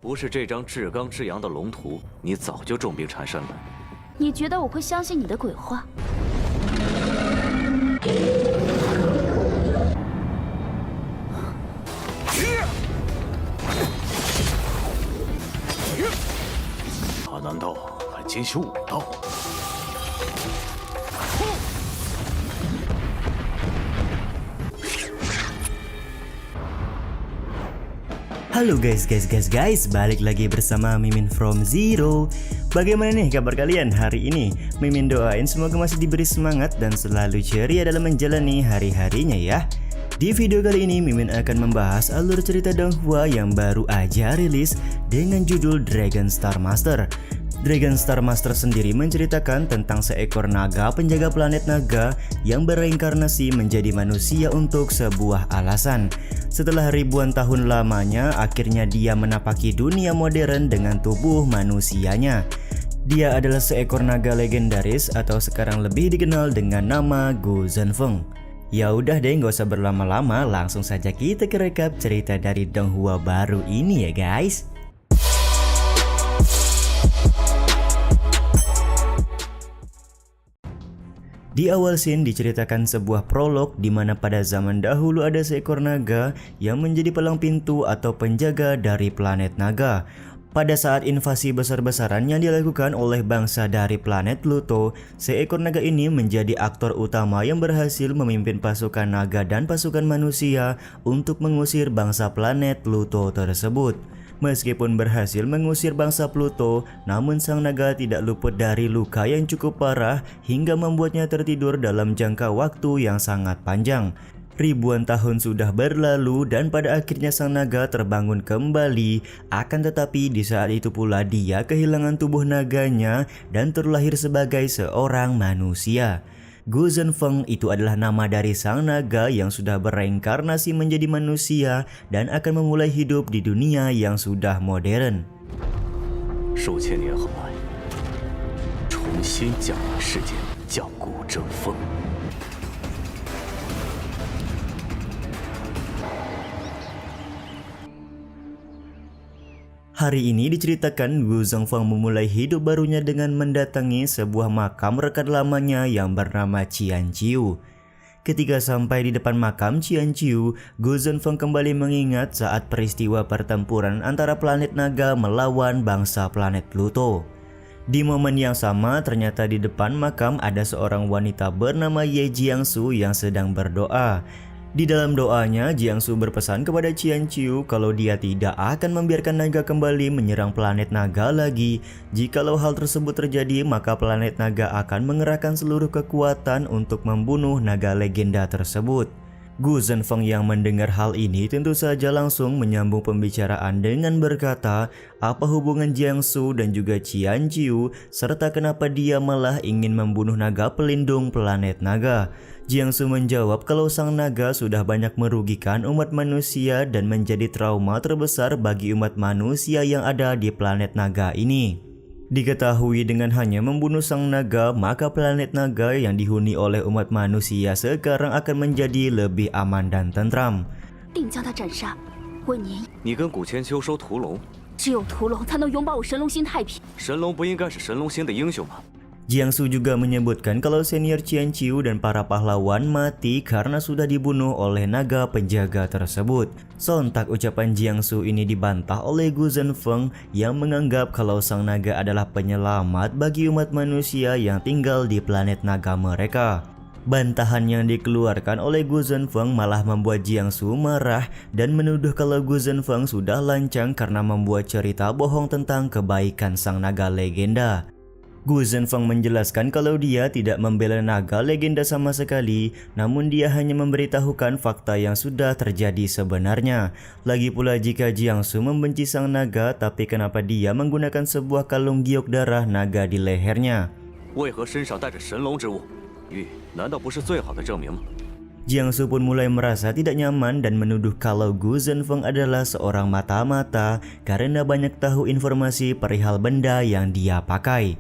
不是这张至刚至阳的龙图，你早就重病缠身了。你觉得我会相信你的鬼话？他难道还精修武道？ Halo guys, balik lagi bersama Mimin from Zero. Bagaimana nih kabar kalian hari ini? Mimin doain semoga masih diberi semangat dan selalu ceria dalam menjalani hari-harinya ya. Di video kali ini Mimin akan membahas alur cerita Donghua yang baru aja rilis dengan judul Dragon Star Master. Dragon Star Master sendiri menceritakan tentang seekor naga penjaga planet naga yang bereinkarnasi menjadi manusia untuk sebuah alasan. Setelah ribuan tahun lamanya, akhirnya dia menapaki dunia modern dengan tubuh manusianya. Dia adalah seekor naga legendaris atau sekarang lebih dikenal dengan nama Gu Zhenfeng. Ya udah deh, gak usah berlama-lama, langsung saja kita ke rekap cerita dari Donghua baru ini ya guys. Di awal scene diceritakan sebuah prolog di mana pada zaman dahulu ada seekor naga yang menjadi palang pintu atau penjaga dari planet naga. Pada saat invasi besar-besaran yang dilakukan oleh bangsa dari planet Pluto, seekor naga ini menjadi aktor utama yang berhasil memimpin pasukan naga dan pasukan manusia untuk mengusir bangsa planet Pluto tersebut. Meskipun berhasil mengusir bangsa Pluto, namun sang naga tidak luput dari luka yang cukup parah hingga membuatnya tertidur dalam jangka waktu yang sangat panjang. Ribuan tahun sudah berlalu dan pada akhirnya sang naga terbangun kembali. Akan tetapi di saat itu pula dia kehilangan tubuh naganya dan terlahir sebagai seorang manusia. Gu Zhenfeng itu adalah nama dari sang naga yang sudah bereinkarnasi menjadi manusia dan akan memulai hidup di dunia yang sudah modern. 数千年后来，重新降临世间，叫古争锋。 Hari ini diceritakan Gu Zhenfeng memulai hidup barunya dengan mendatangi sebuah makam rekan lamanya yang bernama Qianqiu. Ketika sampai di depan makam Qianqiu, Gu Zhenfeng kembali mengingat saat peristiwa pertempuran antara planet naga melawan bangsa planet Pluto. Di momen yang sama, ternyata di depan makam ada seorang wanita bernama Ye Jiangsu yang sedang berdoa. Di dalam doanya, Jiangsu berpesan kepada Qianqiu kalau dia tidak akan membiarkan naga kembali menyerang planet naga lagi. Jikalau hal tersebut terjadi, maka planet naga akan mengerahkan seluruh kekuatan untuk membunuh naga legenda tersebut. Gu Zhenfeng yang mendengar hal ini tentu saja langsung menyambung pembicaraan dengan berkata, apa hubungan Jiangsu dan juga Qianqiu serta kenapa dia malah ingin membunuh naga pelindung planet naga. Jiangsu menjawab kalau sang naga sudah banyak merugikan umat manusia dan menjadi trauma terbesar bagi umat manusia yang ada di planet naga ini. Diketahui dengan hanya membunuh sang naga, maka planet naga yang dihuni oleh umat manusia sekarang akan menjadi lebih aman dan tentram. 定将他斩杀，为您，你跟古千秋收屠龙，只有屠龙才能永保我神龙星太平。神龙不应该是神龙星的英雄吗？ Jiangsu juga menyebutkan kalau senior Qianqiu dan para pahlawan mati karena sudah dibunuh oleh naga penjaga tersebut. Sontak ucapan Jiangsu ini dibantah oleh Gu Zhenfeng yang menganggap kalau sang naga adalah penyelamat bagi umat manusia yang tinggal di planet naga mereka. Bantahan yang dikeluarkan oleh Gu Zhenfeng malah membuat Jiangsu marah dan menuduh kalau Gu Zhenfeng sudah lancang karena membuat cerita bohong tentang kebaikan sang naga legenda. Gu Zhenfeng menjelaskan kalau dia tidak membela naga legenda sama sekali, namun dia hanya memberitahukan fakta yang sudah terjadi sebenarnya. Lagi pula jika Jiangsu membenci sang naga, tapi kenapa dia menggunakan sebuah kalung giok darah naga di lehernya? 为何身上带着神龙之物？玉难道不是最好的证明吗？ Jiangsu pun mulai merasa tidak nyaman dan menuduh kalau Gu Zhenfeng adalah seorang mata-mata karena banyak tahu informasi perihal benda yang dia pakai.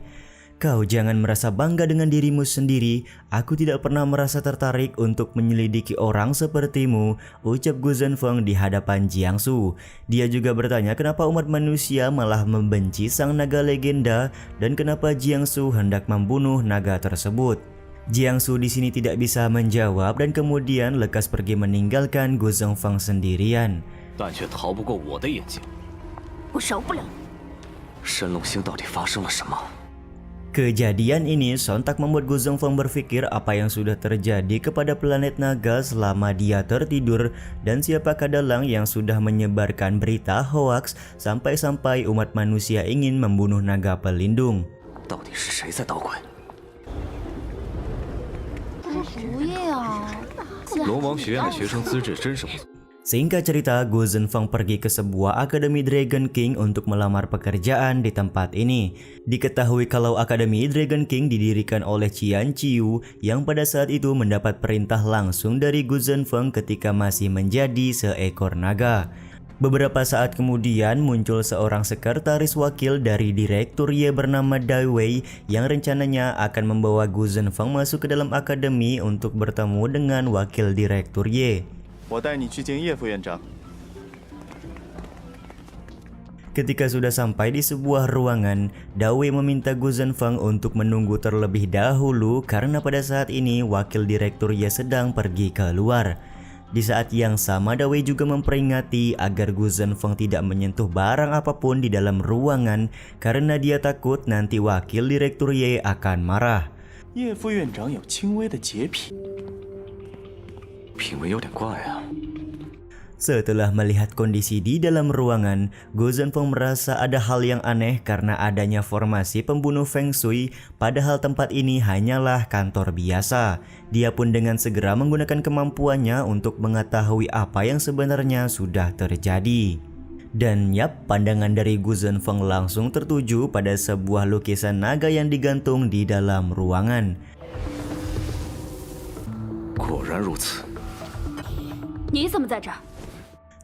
Kau jangan merasa bangga dengan dirimu sendiri. Aku tidak pernah merasa tertarik untuk menyelidiki orang sepertimu, ucap Gu Zhenfeng di hadapan Jiangsu. Dia juga bertanya kenapa umat manusia malah membenci sang naga legenda dan kenapa Jiangsu hendak membunuh naga tersebut. Jiangsu di sini tidak bisa menjawab dan kemudian lekas pergi meninggalkan Gu Zhenfeng sendirian. 但却逃不过我的眼睛。我饶不了你。神龙星到底发生了什么？ Kejadian ini sontak membuat Gu Zhenfeng berpikir apa yang sudah terjadi kepada planet naga selama dia tertidur dan siapakah dalang yang sudah menyebarkan berita hoaks sampai-sampai umat manusia ingin membunuh naga pelindung. 到底是谁在捣鬼？不要！龙王学院的学生资质真是不错。 Singkat cerita, Gu Zhenfeng pergi ke sebuah akademi Dragon King untuk melamar pekerjaan di tempat ini. Diketahui kalau akademi Dragon King didirikan oleh Qian Qiu yang pada saat itu mendapat perintah langsung dari Gu Zhenfeng ketika masih menjadi seekor naga. Beberapa saat kemudian muncul seorang sekretaris wakil dari Direktur Ye bernama Dai Wei yang rencananya akan membawa Gu Zhenfeng masuk ke dalam akademi untuk bertemu dengan wakil Direktur Ye. 我带你去见叶副院长。 Ketika sudah sampai di sebuah ruangan, Dawei meminta Gu Zhenfeng untuk menunggu terlebih dahulu karena pada saat ini wakil direktur Ye sedang pergi keluar. Di saat yang sama, Dawei juga memperingati agar Gu Zhenfeng tidak menyentuh barang apapun di dalam ruangan karena dia takut nanti wakil direktur Ye akan marah. 叶副院长有轻微的洁癖。 品味有点怪啊。 Setelah melihat kondisi di dalam ruangan, Gu Zhenfeng merasa ada hal yang aneh karena adanya formasi pembunuh Feng Shui, padahal tempat ini hanyalah kantor biasa. Dia pun dengan segera menggunakan kemampuannya untuk mengetahui apa yang sebenarnya sudah terjadi. Dan yap, pandangan dari Gu Zhenfeng langsung tertuju pada sebuah lukisan naga yang digantung di dalam ruangan. 果然如此。 你怎么在这儿？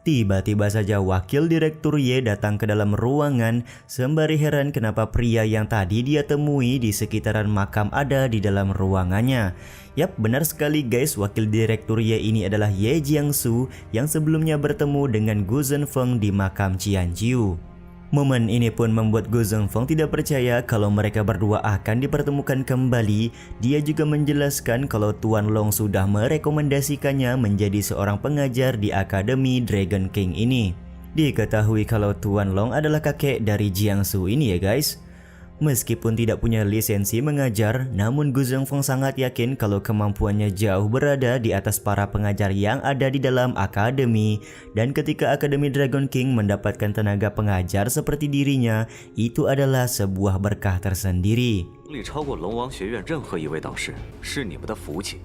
Tiba-tiba saja wakil direktur Ye datang ke dalam ruangan sembari heran kenapa pria yang tadi dia temui di sekitaran makam ada di dalam ruangannya. Yap, benar sekali guys, wakil direktur Ye ini adalah Ye Jiangsu yang sebelumnya bertemu dengan Gu Zhenfeng di makam Qian Qiu. Momen ini pun membuat Gu Zhenfeng tidak percaya kalau mereka berdua akan dipertemukan kembali. Dia juga menjelaskan kalau Tuan Long sudah merekomendasikannya menjadi seorang pengajar di Akademi Dragon King ini. Diketahui kalau Tuan Long adalah kakek dari Jiangsu ini ya guys. Meskipun tidak punya lisensi mengajar, namun Gu Zhenfeng sangat yakin kalau kemampuannya jauh berada di atas para pengajar yang ada di dalam akademi. Dan ketika Akademi Dragon King mendapatkan tenaga pengajar seperti dirinya, itu adalah sebuah berkah tersendiri. 力超过龙王学院任何一位导师，是你们的福气。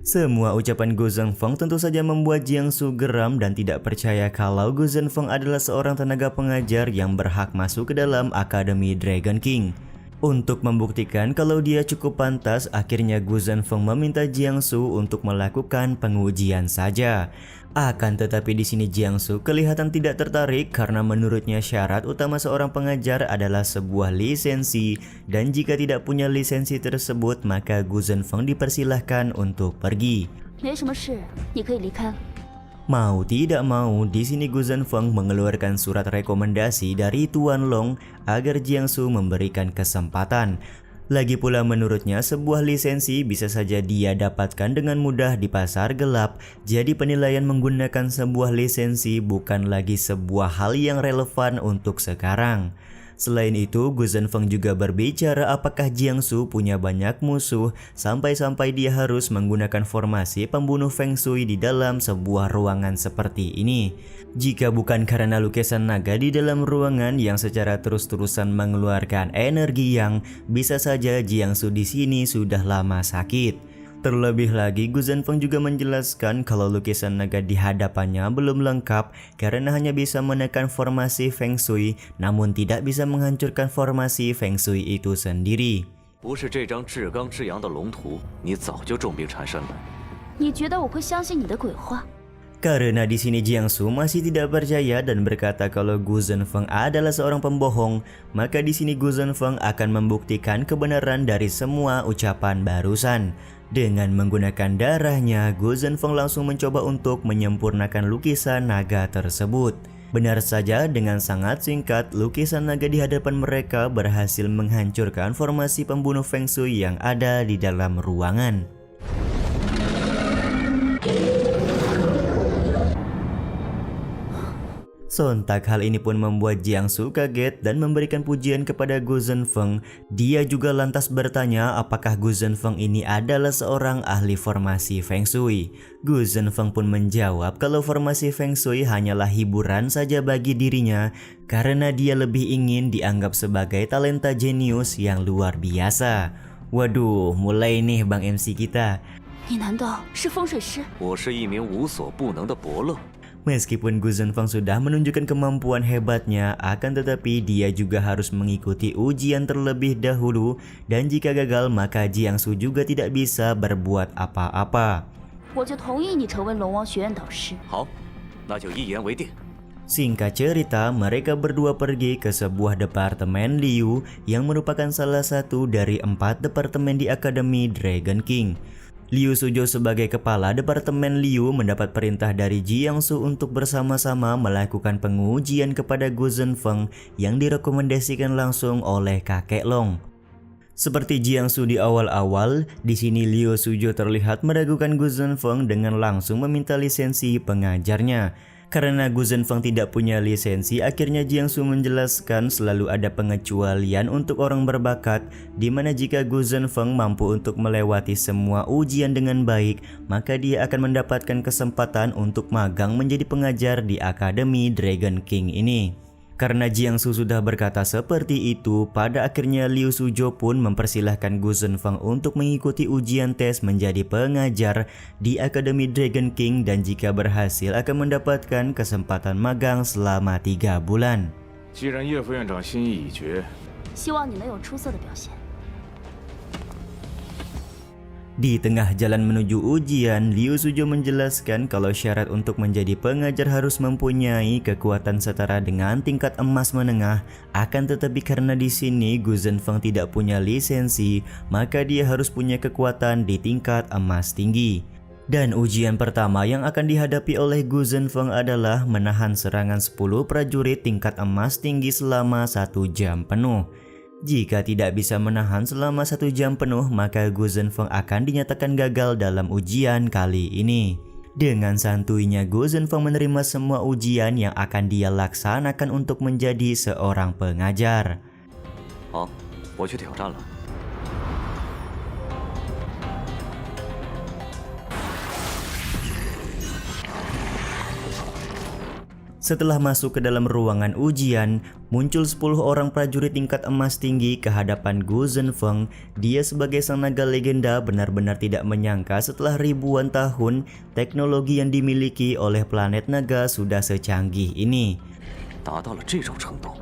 Semua ucapan Gu Zhenfeng tentu saja membuat Jiangsu geram dan tidak percaya kalau Gu Zhenfeng adalah seorang tenaga pengajar yang berhak masuk ke dalam Akademi Dragon King. Untuk membuktikan kalau dia cukup pantas, akhirnya Gu Zhenfeng meminta Jiangsu untuk melakukan pengujian saja. Akan tetapi di sini Jiangsu kelihatan tidak tertarik karena menurutnya syarat utama seorang pengajar adalah sebuah lisensi dan jika tidak punya lisensi tersebut maka Gu Zhenfeng dipersilahkan untuk pergi. 没什么事，你可以离开了。 Mau tidak mau, di sini Gu Zhenfeng mengeluarkan surat rekomendasi dari Tuan Long agar Jiangsu memberikan kesempatan. Lagi pula menurutnya sebuah lisensi bisa saja dia dapatkan dengan mudah di pasar gelap. Jadi penilaian menggunakan sebuah lisensi bukan lagi sebuah hal yang relevan untuk sekarang. Selain itu, Gu Zhenfeng juga berbicara apakah Jiangsu punya banyak musuh sampai-sampai dia harus menggunakan formasi pembunuh Feng Shui di dalam sebuah ruangan seperti ini. Jika bukan karena lukisan naga di dalam ruangan yang secara terus-terusan mengeluarkan energi yang, bisa saja Jiangsu di sini sudah lama sakit. Terlebih lagi, Gu Zhenfeng juga menjelaskan kalau lukisan naga di hadapannya belum lengkap karena hanya bisa menekan formasi Feng Shui, namun tidak bisa menghancurkan formasi Feng Shui itu sendiri. 不是这张至刚至阳的龙图，你早就重病缠身了。你觉得我会相信你的鬼话？ Karena di sini Jiangsu masih tidak percaya dan berkata kalau Gu Zhenfeng adalah seorang pembohong, maka di sini Gu Zhenfeng akan membuktikan kebenaran dari semua ucapan barusan. Dengan menggunakan darahnya, Gu Zhenfeng langsung mencoba untuk menyempurnakan lukisan naga tersebut. Benar saja, dengan sangat singkat, lukisan naga di hadapan mereka berhasil menghancurkan formasi pembunuh Feng Shui yang ada di dalam ruangan. Sontak hal ini pun membuat Jiangsu kaget dan memberikan pujian kepada Gu Zhenfeng. Dia juga lantas bertanya apakah Gu Zhenfeng ini adalah seorang ahli formasi Feng Shui. Gu Zhenfeng pun menjawab kalau formasi Feng Shui hanyalah hiburan saja bagi dirinya karena dia lebih ingin dianggap sebagai talenta jenius yang luar biasa. Waduh, mulai nih Bang MC kita. 你难道是风水师？我是一名无所不能的伯乐。 Meskipun Gu Zhenfeng sudah menunjukkan kemampuan hebatnya, akan tetapi dia juga harus mengikuti ujian terlebih dahulu dan jika gagal maka Jiangsu juga tidak bisa berbuat apa-apa. 我就同意你成为龙王学院导师。好，那就一言为定。 Singkat cerita, mereka berdua pergi ke sebuah departemen Liu yang merupakan salah satu dari 4 departemen di Akademi Dragon King. Liu Suzhou sebagai kepala Departemen Liu mendapat perintah dari Jiangsu untuk bersama-sama melakukan pengujian kepada Gu Zhenfeng yang direkomendasikan langsung oleh kakek Long. Seperti Jiangsu di awal-awal, di sini Liu Suzhou terlihat meragukan Gu Zhenfeng dengan langsung meminta lisensi pengajarnya. Karena Gu Zhenfeng tidak punya lisensi, akhirnya Jiangsu menjelaskan selalu ada pengecualian untuk orang berbakat, di mana jika Gu Zhenfeng mampu untuk melewati semua ujian dengan baik, maka dia akan mendapatkan kesempatan untuk magang menjadi pengajar di Akademi Dragon King ini. Karena Jiangsu sudah berkata seperti itu, pada akhirnya Liu Suzhou pun mempersilahkan Gu Zhenfeng untuk mengikuti ujian tes menjadi pengajar di Akademi Dragon King dan jika berhasil akan mendapatkan kesempatan magang selama 3 bulan. 既然叶副院长心意已决，希望你能有出色的表现。 Di tengah jalan menuju ujian, Liu Suzhou menjelaskan kalau syarat untuk menjadi pengajar harus mempunyai kekuatan setara dengan tingkat emas menengah. Akan tetapi karena di sini Gu Zhenfeng tidak punya lisensi, maka dia harus punya kekuatan di tingkat emas tinggi. Dan ujian pertama yang akan dihadapi oleh Gu Zhenfeng adalah menahan serangan 10 prajurit tingkat emas tinggi selama 1 jam penuh. Jika tidak bisa menahan selama 1 jam penuh, maka Gu Zhenfeng akan dinyatakan gagal dalam ujian kali ini. Dengan santuinya Gu Zhenfeng menerima semua ujian yang akan dia laksanakan untuk menjadi seorang pengajar. 好，我去挑战了。 Setelah masuk ke dalam ruangan ujian, muncul 10 orang prajurit tingkat emas tinggi ke hadapan Gu Zhenfeng. Dia sebagai sang naga legenda benar-benar tidak menyangka setelah ribuan tahun, teknologi yang dimiliki oleh planet naga sudah secanggih ini. 达到了这种程度。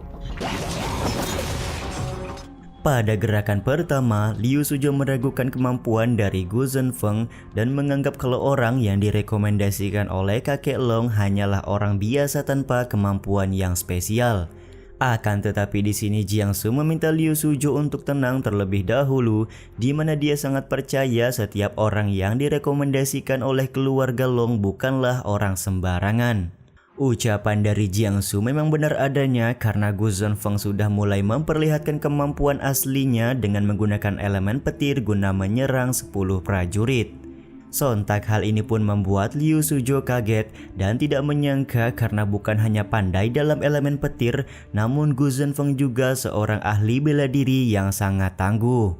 Pada gerakan pertama, Liu Suzhou meragukan kemampuan dari Gu Zhenfeng dan menganggap kalau orang yang direkomendasikan oleh kakek Long hanyalah orang biasa tanpa kemampuan yang spesial. Akan tetapi di sini Jiangsu meminta Liu Suzhou untuk tenang terlebih dahulu, di mana dia sangat percaya setiap orang yang direkomendasikan oleh keluarga Long bukanlah orang sembarangan. Ucapan dari Jiangsu memang benar adanya karena Gu Zhenfeng sudah mulai memperlihatkan kemampuan aslinya dengan menggunakan elemen petir guna menyerang 10 prajurit. Sontak hal ini pun membuat Liu Suzhou kaget dan tidak menyangka karena bukan hanya pandai dalam elemen petir, namun Gu Zhenfeng juga seorang ahli bela diri yang sangat tangguh.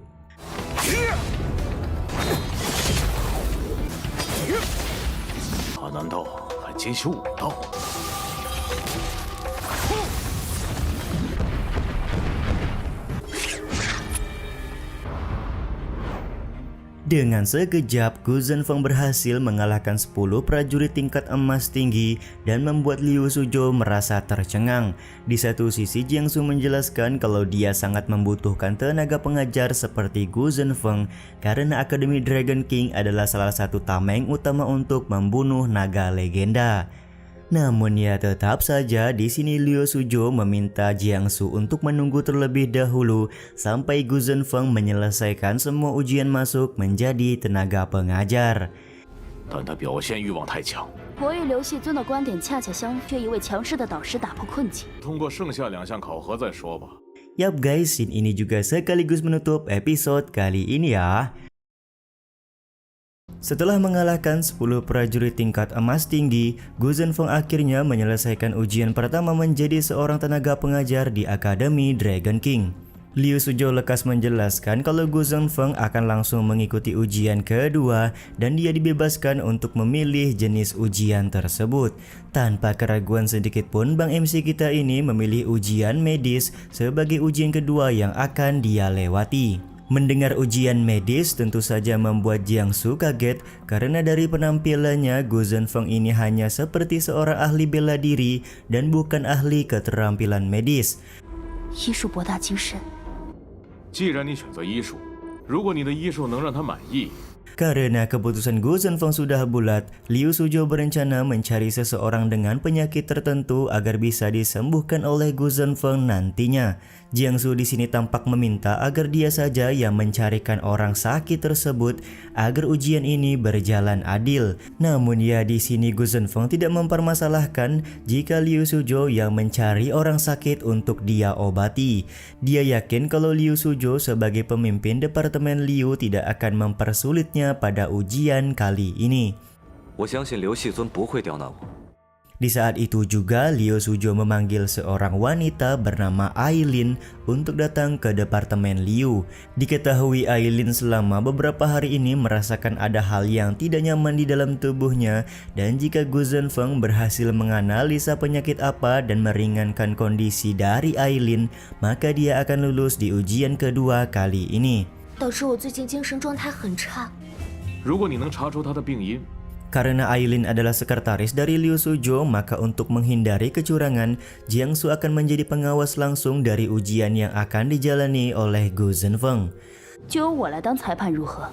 他难道还精修武道？ Dengan sekejap, Gu Zhenfeng berhasil mengalahkan 10 prajurit tingkat emas tinggi dan membuat Liu Suzhou merasa tercengang. Di satu sisi, Jiangsu menjelaskan kalau dia sangat membutuhkan tenaga pengajar seperti Gu Zhenfeng karena Akademi Dragon King adalah salah satu tameng utama untuk membunuh naga legenda. Namun ya tetap saja di sini Liu Suzhou meminta Jiangsu untuk menunggu terlebih dahulu sampai Gu Zhenfeng menyelesaikan semua ujian masuk menjadi tenaga pengajar. 但他表现欲望太强， 我与刘系尊的观点恰恰相反，缺一位强势的导师打破困境。 通过剩下2项考核再说吧。 Yap guys, scene ini juga sekaligus menutup episode kali ini ya. Setelah mengalahkan 10 prajurit tingkat emas tinggi, Gu Zhenfeng akhirnya menyelesaikan ujian pertama menjadi seorang tenaga pengajar di Akademi Dragon King. Liu Suzhou lekas menjelaskan kalau Gu Zhenfeng akan langsung mengikuti ujian kedua dan dia dibebaskan untuk memilih jenis ujian tersebut. Tanpa keraguan sedikit pun, Bang MC kita ini memilih ujian medis sebagai ujian kedua yang akan dia lewati. Mendengar ujian medis tentu saja membuat Jiangsu kaget karena dari penampilannya Gu Zhenfeng ini hanya seperti seorang ahli bela diri dan bukan ahli keterampilan medis. 医术博大精深， 既然你选择医术，如果你的医术能让他满意， Karena keputusan Gu Zhenfeng sudah bulat, Liu Suzhou berencana mencari seseorang dengan penyakit tertentu agar bisa disembuhkan oleh Gu Zhenfeng nantinya. Jiangsu di sini tampak meminta agar dia saja yang mencarikan orang sakit tersebut agar ujian ini berjalan adil. Namun ya di sini Gu Zhenfeng tidak mempermasalahkan jika Liu Suzhou yang mencari orang sakit untuk dia obati. Dia yakin kalau Liu Suzhou sebagai pemimpin Departemen Liu tidak akan mempersulitnya pada ujian kali ini. 我相信刘系尊不会刁难我。 Di saat itu juga Liu Suzhou memanggil seorang wanita bernama Aileen untuk datang ke Departemen Liu. Diketahui Aileen selama beberapa hari ini merasakan ada hal yang tidak nyaman di dalam tubuhnya, dan jika Gu Zhenfeng berhasil menganalisa penyakit apa dan meringankan kondisi dari Aileen, maka dia akan lulus di ujian kedua kali ini. 导致我最近精神状态很差。 如果你能查出他的病因， Karena Aileen adalah sekretaris dari Liu Suzhou, maka untuk menghindari kecurangan, Jiangsu akan menjadi pengawas langsung dari ujian yang akan dijalani oleh Gu Zhenfeng. 就由我来当裁判如何？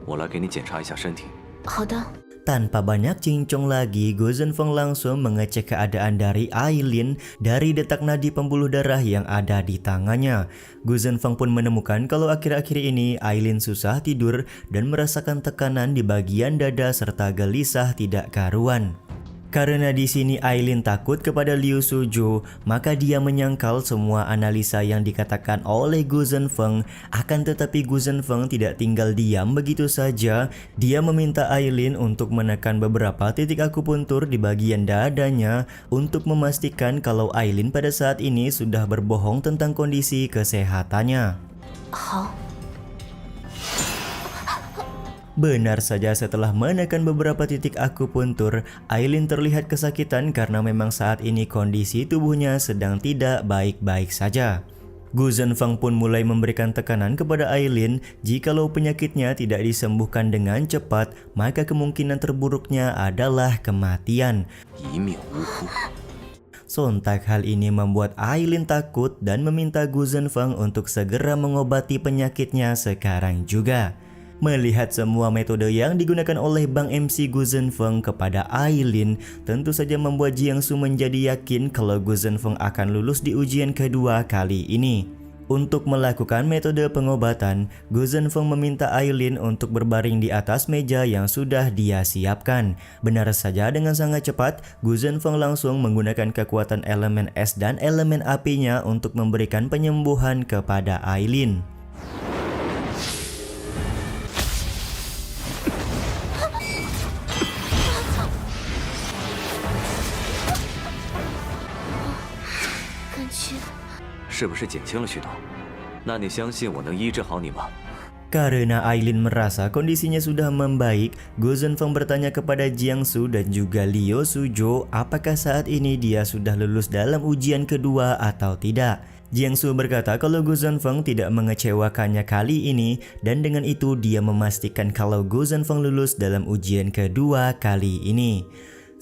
我来给你检查一下身体。 好的， Tanpa banyak cincong lagi, Gu Zhenfeng langsung mengecek keadaan dari Aileen dari detak nadi pembuluh darah yang ada di tangannya. Gu Zhenfeng pun menemukan kalau akhir-akhir ini Aileen susah tidur dan merasakan tekanan di bagian dada serta gelisah tidak karuan. Karena di sini Aileen takut kepada Liu Suzhou, maka dia menyangkal semua analisa yang dikatakan oleh Gu Zhenfeng. Akan tetapi Gu Zhenfeng tidak tinggal diam begitu saja. Dia meminta Aileen untuk menekan beberapa titik akupuntur di bagian dadanya untuk memastikan kalau Aileen pada saat ini sudah berbohong tentang kondisi kesehatannya. 好。 Benar saja, setelah menekan beberapa titik akupuntur, Aileen terlihat kesakitan karena memang saat ini kondisi tubuhnya sedang tidak baik-baik saja. Gu Zhenfeng pun mulai memberikan tekanan kepada Aileen jikalau penyakitnya tidak disembuhkan dengan cepat, maka kemungkinan terburuknya adalah kematian. 一命呜呼。 Sontak hal ini membuat Aileen takut dan meminta Gu Zhenfeng untuk segera mengobati penyakitnya sekarang juga. Melihat semua metode yang digunakan oleh Bang MC Gu Zhenfeng kepada Aileen, tentu saja membuat Jiangsu menjadi yakin kalau Gu Zhenfeng akan lulus di ujian kedua kali ini. Untuk melakukan metode pengobatan, Gu Zhenfeng meminta Aileen untuk berbaring di atas meja yang sudah dia siapkan. Benar saja, dengan sangat cepat, Gu Zhenfeng langsung menggunakan kekuatan elemen es dan elemen apinya untuk memberikan penyembuhan kepada Aileen.感觉 是不是减轻了许多？那你相信我能医治好你吗？ Karena Aileen merasa kondisinya sudah membaik, Gu Zhenfeng bertanya kepada Jiangsu dan juga Liu Suzhou apakah saat ini dia sudah lulus dalam ujian kedua atau tidak. Jiangsu berkata kalau Gu Zhenfeng tidak mengecewakannya kali ini dan dengan itu dia memastikan kalau Gu Zhenfeng lulus dalam ujian kedua kali ini.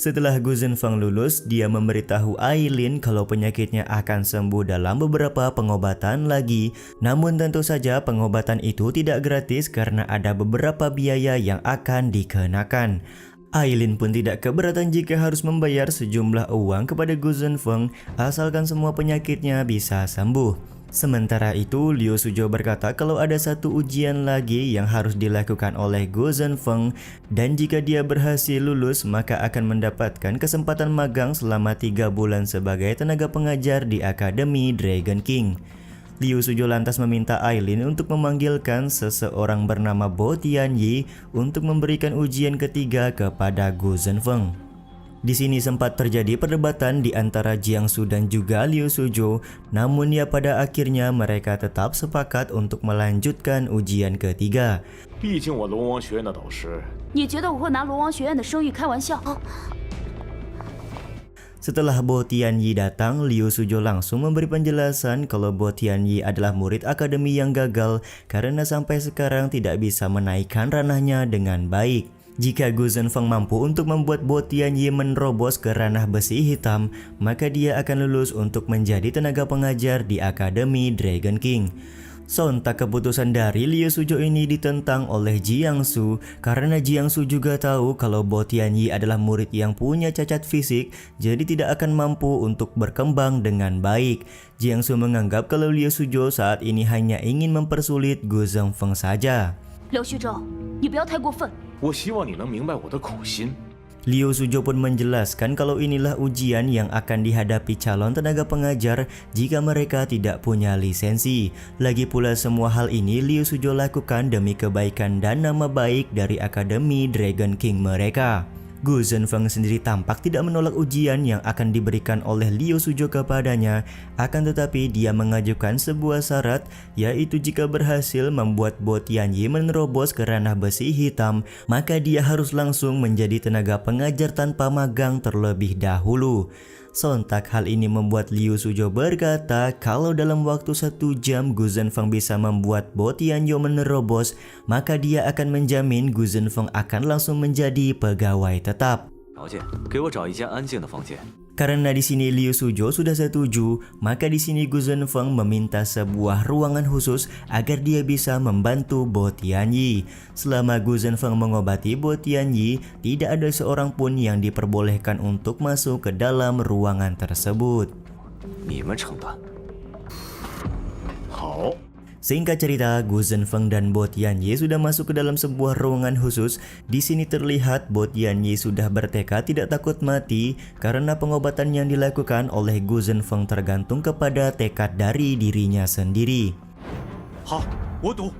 Setelah Gu Zhenfeng lulus, dia memberitahu Ailin kalau penyakitnya akan sembuh dalam beberapa pengobatan lagi. Namun tentu saja pengobatan itu tidak gratis karena ada beberapa biaya yang akan dikenakan. Ailin pun tidak keberatan jika harus membayar sejumlah uang kepada Gu Zhenfeng asalkan semua penyakitnya bisa sembuh. Sementara itu, Liu Suzhou berkata kalau ada satu ujian lagi yang harus dilakukan oleh Gu Zhenfeng dan jika dia berhasil lulus maka akan mendapatkan kesempatan magang selama 3 bulan sebagai tenaga pengajar di Akademi Dragon King. Liu Suzhou lantas meminta Ailin untuk memanggilkan seseorang bernama Bo Tianyi untuk memberikan ujian ketiga kepada Gu Zhenfeng. Di sini sempat terjadi perdebatan di antara Jiangsu dan juga Liu Suzhou, namun ya pada akhirnya mereka tetap sepakat untuk melanjutkan ujian ketiga. 毕竟我龙王学院的导师。你觉得我会拿龙王学院的声誉开玩笑？ Setelah Bo Tianyi datang, Liu Suzhou langsung memberi penjelasan kalau Bo Tianyi adalah murid akademi yang gagal karena sampai sekarang tidak bisa menaikkan ranahnya dengan baik. Jika Gu Zhenfeng mampu untuk membuat Bo Tianyi menerobos ke ranah besi hitam, maka dia akan lulus untuk menjadi tenaga pengajar di Akademi Dragon King. Sontak keputusan dari Liu Suzhou ini ditentang oleh Jiangsu karena Jiangsu juga tahu kalau Bo Tianyi adalah murid yang punya cacat fisik, jadi tidak akan mampu untuk berkembang dengan baik. Jiangsu menganggap kalau Liu Suzhou saat ini hanya ingin mempersulit Gu Zhenfeng saja. 刘旭州，你不要太过分。 我希望你能明白我的苦心。 Liu Suzhou pun menjelaskan kalau inilah ujian yang akan dihadapi calon tenaga pengajar jika mereka tidak punya lisensi. Lagi pula semua hal ini Liu Suzhou lakukan demi kebaikan dan nama baik dari Akademi Dragon King mereka. Gu Zhenfeng sendiri tampak tidak menolak ujian yang akan diberikan oleh Liu Suzhou kepadanya, akan tetapi dia mengajukan sebuah syarat, yaitu jika berhasil membuat Bo Tianyi menerobos ke ranah besi hitam, maka dia harus langsung menjadi tenaga pengajar tanpa magang terlebih dahulu. Sontak hal ini membuat Liu Suzhou berkata kalau dalam waktu 1 jam Gu Zhenfeng bisa membuat Bo Tianyi menerobos, maka dia akan menjamin Gu Zhenfeng akan langsung menjadi pegawai tetap. 条件，给我找一间安静的房间。 Karena di sini Liu Suzhou sudah setuju, maka di sini Gu Zhenfeng meminta sebuah ruangan khusus agar dia bisa membantu Bo Tianyi. Selama Gu Zhenfeng mengobati Bo Tianyi, tidak ada seorang pun yang diperbolehkan untuk masuk ke dalam ruangan tersebut. 你们承担。 好。 Singkat cerita, Gu Zhenfeng dan Bo Tianyi sudah masuk ke dalam sebuah ruangan khusus. Di sini terlihat Bo Tianyi sudah bertekad tidak takut mati karena pengobatan yang dilakukan oleh Gu Zhenfeng tergantung kepada tekad dari dirinya sendiri. 好，我赌。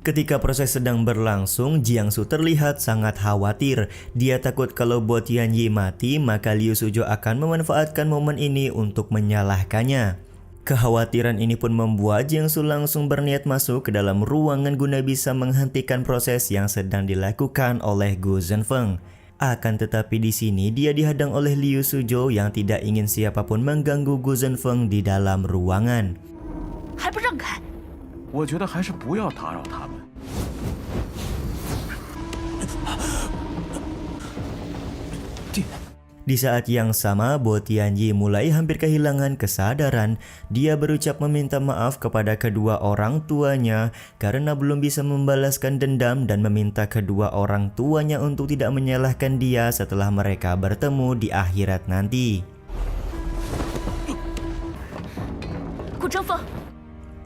Ketika proses sedang berlangsung, Jiangsu terlihat sangat khawatir. Dia takut kalau Bo Tianyi mati, maka Liu Suzhou akan memanfaatkan momen ini untuk menyalahkannya. Kekhawatiran ini pun membuat Jiangsu langsung berniat masuk ke dalam ruangan guna bisa menghentikan proses yang sedang dilakukan oleh Gu Zhenfeng. Akan tetapi di sini dia dihadang oleh Liu Suzhou yang tidak ingin siapapun mengganggu Gu Zhenfeng di dalam ruangan. 还不让开！ 我觉得还是不要打扰他们。 Di saat yang sama, Bo Tianyi mulai hampir kehilangan kesadaran. Dia berucap meminta maaf kepada kedua orang tuanya karena belum bisa membalaskan dendam dan meminta kedua orang tuanya untuk tidak menyalahkan dia setelah mereka bertemu di akhirat nanti. 顾征风，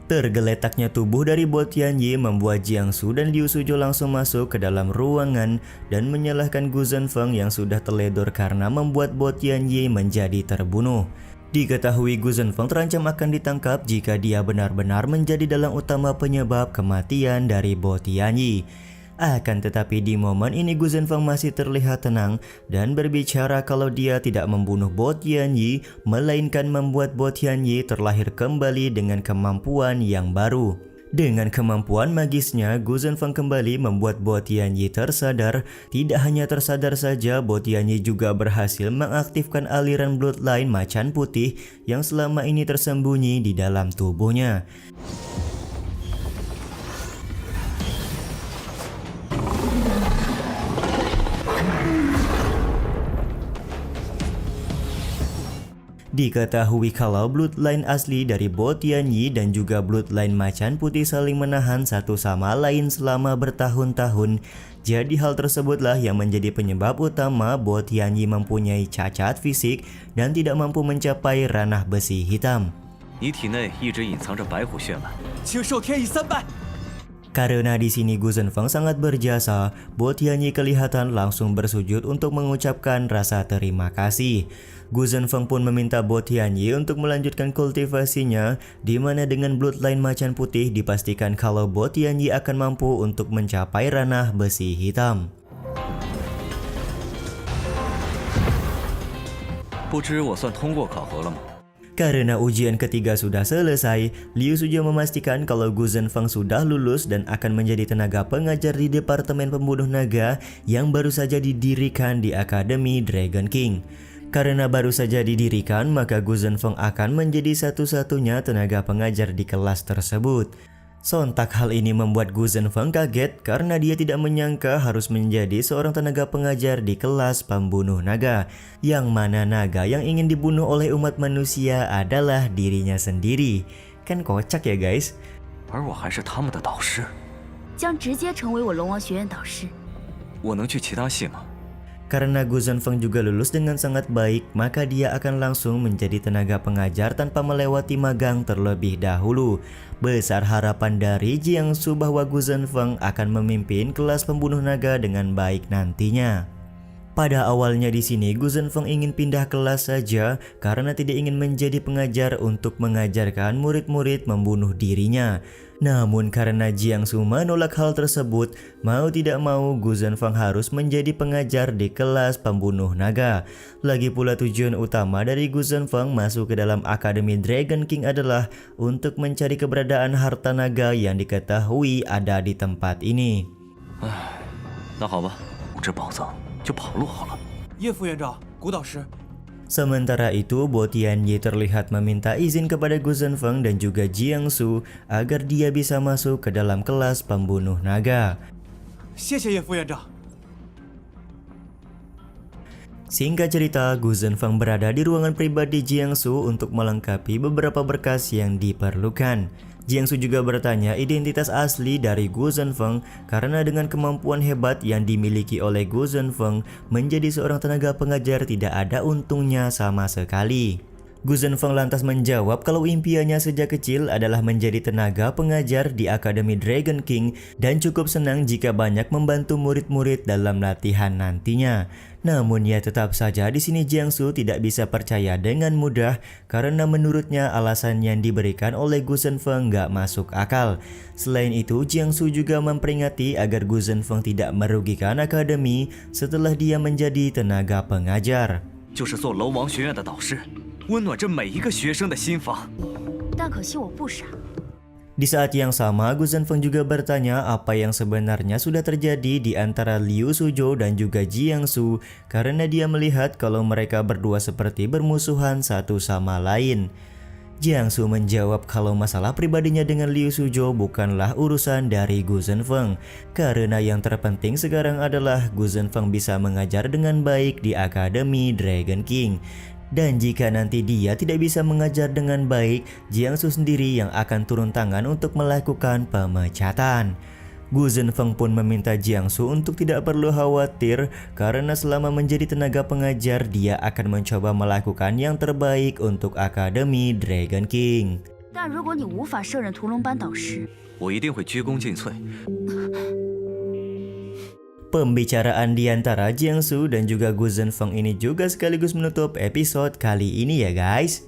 Tergeletaknya tubuh dari Bo Tianyi membuat Jiangsu dan Liu Suzhou langsung masuk ke dalam ruangan dan menyalahkan Gu Zhenfeng yang sudah teledor karena membuat Bo Tianyi menjadi terbunuh. Diketahui Gu Zhenfeng terancam akan ditangkap jika dia benar-benar menjadi dalang utama penyebab kematian dari Bo Tianyi. Akan tetapi di momen ini Gu Zhenfeng masih terlihat tenang dan berbicara kalau dia tidak membunuh Bo Tianyi, melainkan membuat Bo Tianyi terlahir kembali dengan kemampuan yang baru. Dengan kemampuan magisnya, Gu Zhenfeng kembali membuat Bo Tianyi tersadar. Tidak hanya tersadar saja, Bo Tianyi juga berhasil mengaktifkan aliran bloodline macan putih yang selama ini tersembunyi di dalam tubuhnya. Diketahui kalau bloodline asli dari Bo Tianyi dan juga bloodline macan putih saling menahan satu sama lain selama bertahun-tahun. Jadi hal tersebutlah yang menjadi penyebab utama Bo Tianyi mempunyai cacat fisik dan tidak mampu mencapai ranah besi hitam. 你体内一直隐藏着白虎血脉， 请受天意3拜。 Karena di sini Gu Zhenfeng sangat berjasa, Bo Tianyi kelihatan langsung bersujud untuk mengucapkan rasa terima kasih. Gu Zhenfeng pun meminta Bo Tianyi untuk melanjutkan kultivasinya, di mana dengan bloodline macan putih dipastikan kalau Bo Tianyi akan mampu untuk mencapai ranah besi hitam. 不知我算通过考核了吗？ Karena ujian ketiga sudah selesai, Liu Suzhou memastikan kalau Gu Zhenfeng sudah lulus dan akan menjadi tenaga pengajar di Departemen Pembunuh Naga yang baru saja didirikan di Akademi Dragon King. Karena baru saja didirikan, maka Gu Zhenfeng akan menjadi satu-satunya tenaga pengajar di kelas tersebut. Sontak hal ini membuat Gu Zhenfeng kaget karena dia tidak menyangka harus menjadi seorang tenaga pengajar di kelas pembunuh naga. Yang mana naga yang ingin dibunuh oleh umat manusia adalah dirinya sendiri. Kan kocak ya guys? 而我还是他们的导师， 将直接成为我龙王学院导师。 我能去其他系吗？ Karena Gu Zhenfeng juga lulus dengan sangat baik, maka dia akan langsung menjadi tenaga pengajar tanpa melewati magang terlebih dahulu. Besar harapan dari Jiangsu bahwa Gu Zhenfeng akan memimpin kelas pembunuh naga dengan baik nantinya. Pada awalnya di sini Gu Zhenfeng ingin pindah kelas saja karena tidak ingin menjadi pengajar untuk mengajarkan murid-murid membunuh dirinya. Namun karena Jiangsu menolak hal tersebut, mau tidak mau Gu Zhenfeng harus menjadi pengajar di kelas pembunuh naga. Lagi pula tujuan utama dari Gu Zhenfeng masuk ke dalam Akademi Dragon King adalah untuk mencari keberadaan harta naga yang diketahui ada di tempat ini. 那好吧，这宝藏就跑路好了。 叶副院长，谷导师， Sementara itu, Bo Tianyi terlihat meminta izin kepada Gu Zhenfeng dan juga Jiangsu agar dia bisa masuk ke dalam kelas pembunuh naga. 谢谢叶副院长。 Singkat cerita, Gu Zhenfeng berada di ruangan pribadi Jiangsu untuk melengkapi beberapa berkas yang diperlukan. Jiangsu juga bertanya identitas asli dari Gu Zhenfeng karena dengan kemampuan hebat yang dimiliki oleh Gu Zhenfeng, menjadi seorang tenaga pengajar tidak ada untungnya sama sekali. Gu Zhenfeng lantas menjawab kalau impiannya sejak kecil adalah menjadi tenaga pengajar di Akademi Dragon King dan cukup senang jika banyak membantu murid-murid dalam latihan nantinya. Namun ya tetap saja di sini Jiangsu tidak bisa percaya dengan mudah karena menurutnya alasan yang diberikan oleh Gu Zhenfeng gak masuk akal. Selain itu, Jiangsu juga memperingati agar Gu Zhenfeng tidak merugikan akademi setelah dia menjadi tenaga pengajar. 就是做楼王学院的导师，温暖着每一个学生的心房。 但可惜我不傻。 Di saat yang sama, Gu Zhenfeng juga bertanya apa yang sebenarnya sudah terjadi di antara Liu Suzhou dan juga Jiangsu karena dia melihat kalau mereka berdua seperti bermusuhan satu sama lain. Jiangsu menjawab kalau masalah pribadinya dengan Liu Suzhou bukanlah urusan dari Gu Zhenfeng karena yang terpenting sekarang adalah Gu Zhenfeng bisa mengajar dengan baik di Akademi Dragon King. Dan jika nanti dia tidak bisa mengajar dengan baik, Jiangsu sendiri yang akan turun tangan untuk melakukan pemecatan. Gu Zhenfeng pun meminta Jiangsu untuk tidak perlu khawatir karena selama menjadi tenaga pengajar dia akan mencoba melakukan yang terbaik untuk Akademi Dragon King. 但如果你无法胜任屠龙班导师， 我一定会鞠躬尽瘁。 Pembicaraan di antara Jiangsu dan juga Gu Zhenfeng ini juga sekaligus menutup episode kali ini ya guys.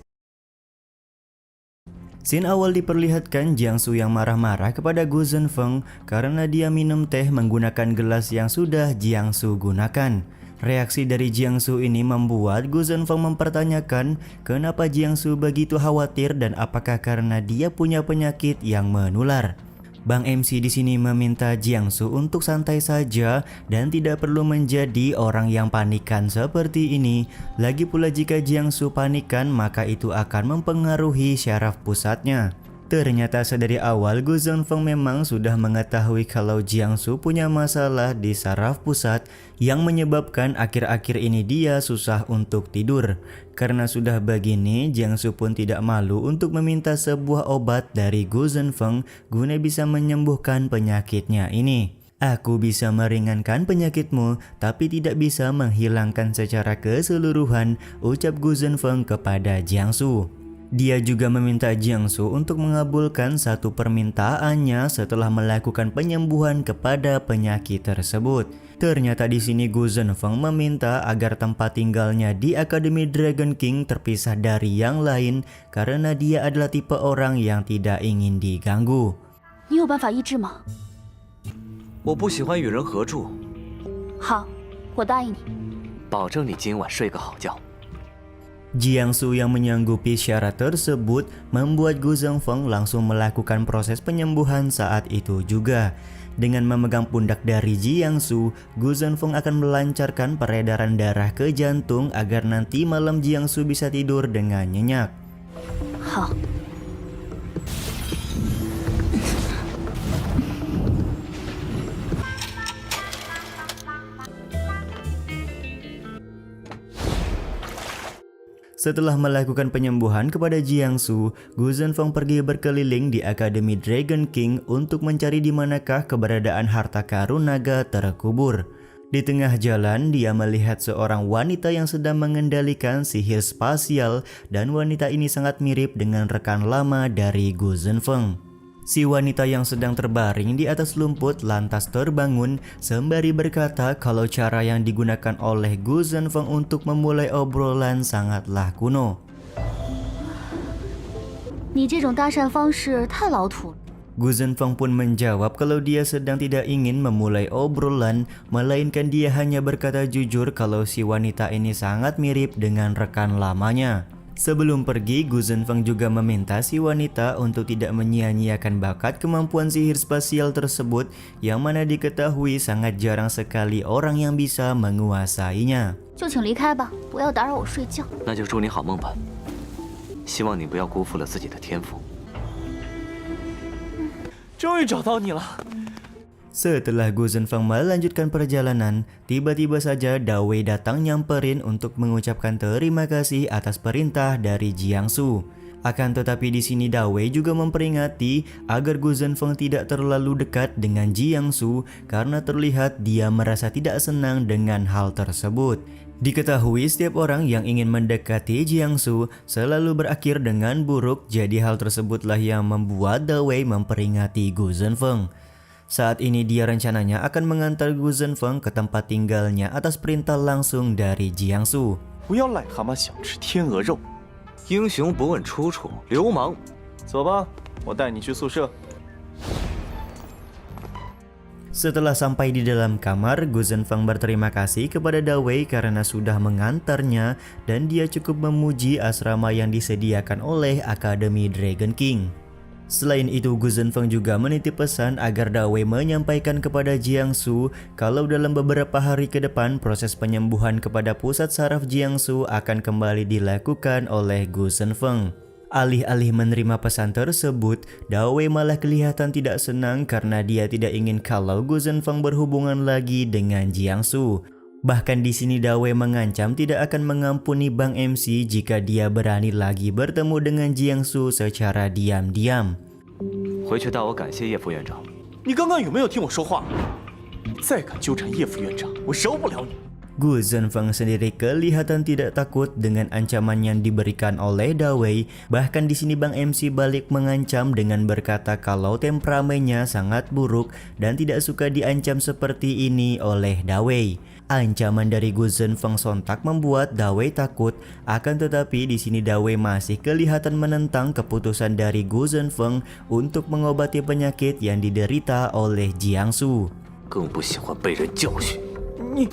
Scene awal diperlihatkan Jiangsu yang marah-marah kepada Gu Zhenfeng karena dia minum teh menggunakan gelas yang sudah Jiangsu gunakan. Reaksi dari Jiangsu ini membuat Gu Zhenfeng mempertanyakan kenapa Jiangsu begitu khawatir dan apakah karena dia punya penyakit yang menular. Bang MC di sini meminta Jiangsu untuk santai saja dan tidak perlu menjadi orang yang panikan seperti ini. Lagi pula jika Jiangsu panikan maka itu akan mempengaruhi syaraf pusatnya. Ternyata sedari awal Gu Zhenfeng memang sudah mengetahui kalau Jiangsu punya masalah di saraf pusat yang menyebabkan akhir-akhir ini dia susah untuk tidur. Karena sudah begini, Jiangsu pun tidak malu untuk meminta sebuah obat dari Gu Zhenfeng guna bisa menyembuhkan penyakitnya ini. Aku bisa meringankan penyakitmu, tapi tidak bisa menghilangkan secara keseluruhan, ucap Gu Zhenfeng kepada Jiangsu. Dia juga meminta Jiangsu untuk mengabulkan satu permintaannya setelah melakukan penyembuhan kepada penyakit tersebut. Ternyata di sini Gu Zhenfeng meminta agar tempat tinggalnya di Akademi Dragon King terpisah dari yang lain karena dia adalah tipe orang yang tidak ingin diganggu. 你有办法医治吗？我不喜欢与人合住，好，我答应你。保证你今晚睡个好觉。 Jiangsu yang menyanggupi syarat tersebut membuat Gu Zhenfeng langsung melakukan proses penyembuhan saat itu juga. Dengan memegang pundak dari Jiangsu, Gu Zhenfeng akan melancarkan peredaran darah ke jantung agar nanti malam Jiangsu bisa tidur dengan nyenyak. 好， Setelah melakukan penyembuhan kepada Jiangsu, Gu Zhenfeng pergi berkeliling di Akademi Dragon King untuk mencari di manakah keberadaan harta karun naga terkubur. Di tengah jalan, dia melihat seorang wanita yang sedang mengendalikan sihir spasial dan wanita ini sangat mirip dengan rekan lama dari Gu Zhenfeng. Si wanita yang sedang terbaring di atas lumpur lantas terbangun sembari berkata kalau cara yang digunakan oleh Gu Zhenfeng untuk memulai obrolan sangatlah kuno. 你这种搭讪方式太老土了。 Gu Zhenfeng pun menjawab kalau dia sedang tidak ingin memulai obrolan, melainkan dia hanya berkata jujur kalau si wanita ini sangat mirip dengan rekan lamanya. Sebelum pergi, Gu Zhenfeng juga meminta si wanita untuk tidak menyia-nyiakan bakat kemampuan sihir spasial tersebut yang mana diketahui sangat jarang sekali orang yang bisa menguasainya. 就请离开吧，不要打扰我睡觉。那就祝你好梦吧，希望你不要辜负了自己的天赋。终于找到你了。 Setelah Gu Zhenfeng melanjutkan perjalanan, tiba-tiba saja Dawei datang nyamperin untuk mengucapkan terima kasih atas perintah dari Jiangsu. Akan tetapi di sini Dawei juga memperingati agar Gu Zhenfeng tidak terlalu dekat dengan Jiangsu karena terlihat dia merasa tidak senang dengan hal tersebut. Diketahui setiap orang yang ingin mendekati Jiangsu selalu berakhir dengan buruk, jadi hal tersebutlah yang membuat Dawei memperingati Gu Zhenfeng. Saat ini dia rencananya akan mengantar Gu Zhenfeng ke tempat tinggalnya atas perintah langsung dari Jiangsu. 不要癞蛤蟆想吃天鹅肉。英雄不问出处，流氓。走吧，我带你去宿舍。 Setelah sampai di dalam kamar, Gu Zhenfeng berterima kasih kepada Dawei karena sudah mengantarnya dan dia cukup memuji asrama yang disediakan oleh Akademi Dragon King. Selain itu, Gu Zhenfeng juga menitip pesan agar Dawei menyampaikan kepada Jiangsu kalau dalam beberapa hari ke depan proses penyembuhan kepada pusat saraf Jiangsu akan kembali dilakukan oleh Gu Zhenfeng. Alih-alih menerima pesan tersebut, Dawei malah kelihatan tidak senang karena dia tidak ingin kalau Gu Zhenfeng berhubungan lagi dengan Jiangsu. Bahkan di sini Dawei mengancam tidak akan mengampuni Bang MC jika dia berani lagi bertemu dengan Jiangsu secara diam-diam. 回去代我感谢叶副院长。你刚刚有没有听我说话？再敢纠缠叶副院长，我饶不了你。 Gu Zhenfeng sendiri kelihatan tidak takut dengan ancaman yang diberikan oleh Dawei. Bahkan di sini Bang MC balik mengancam dengan berkata kalau temperamennya sangat buruk dan tidak suka diancam seperti ini oleh Dawei. Ancaman dari Gu Zhenfeng sontak membuat Dawei takut. Akan tetapi di sini Dawei masih kelihatan menentang keputusan dari Gu Zhenfeng untuk mengobati penyakit yang diderita oleh Jiangsu. 更不喜欢被人教训。你，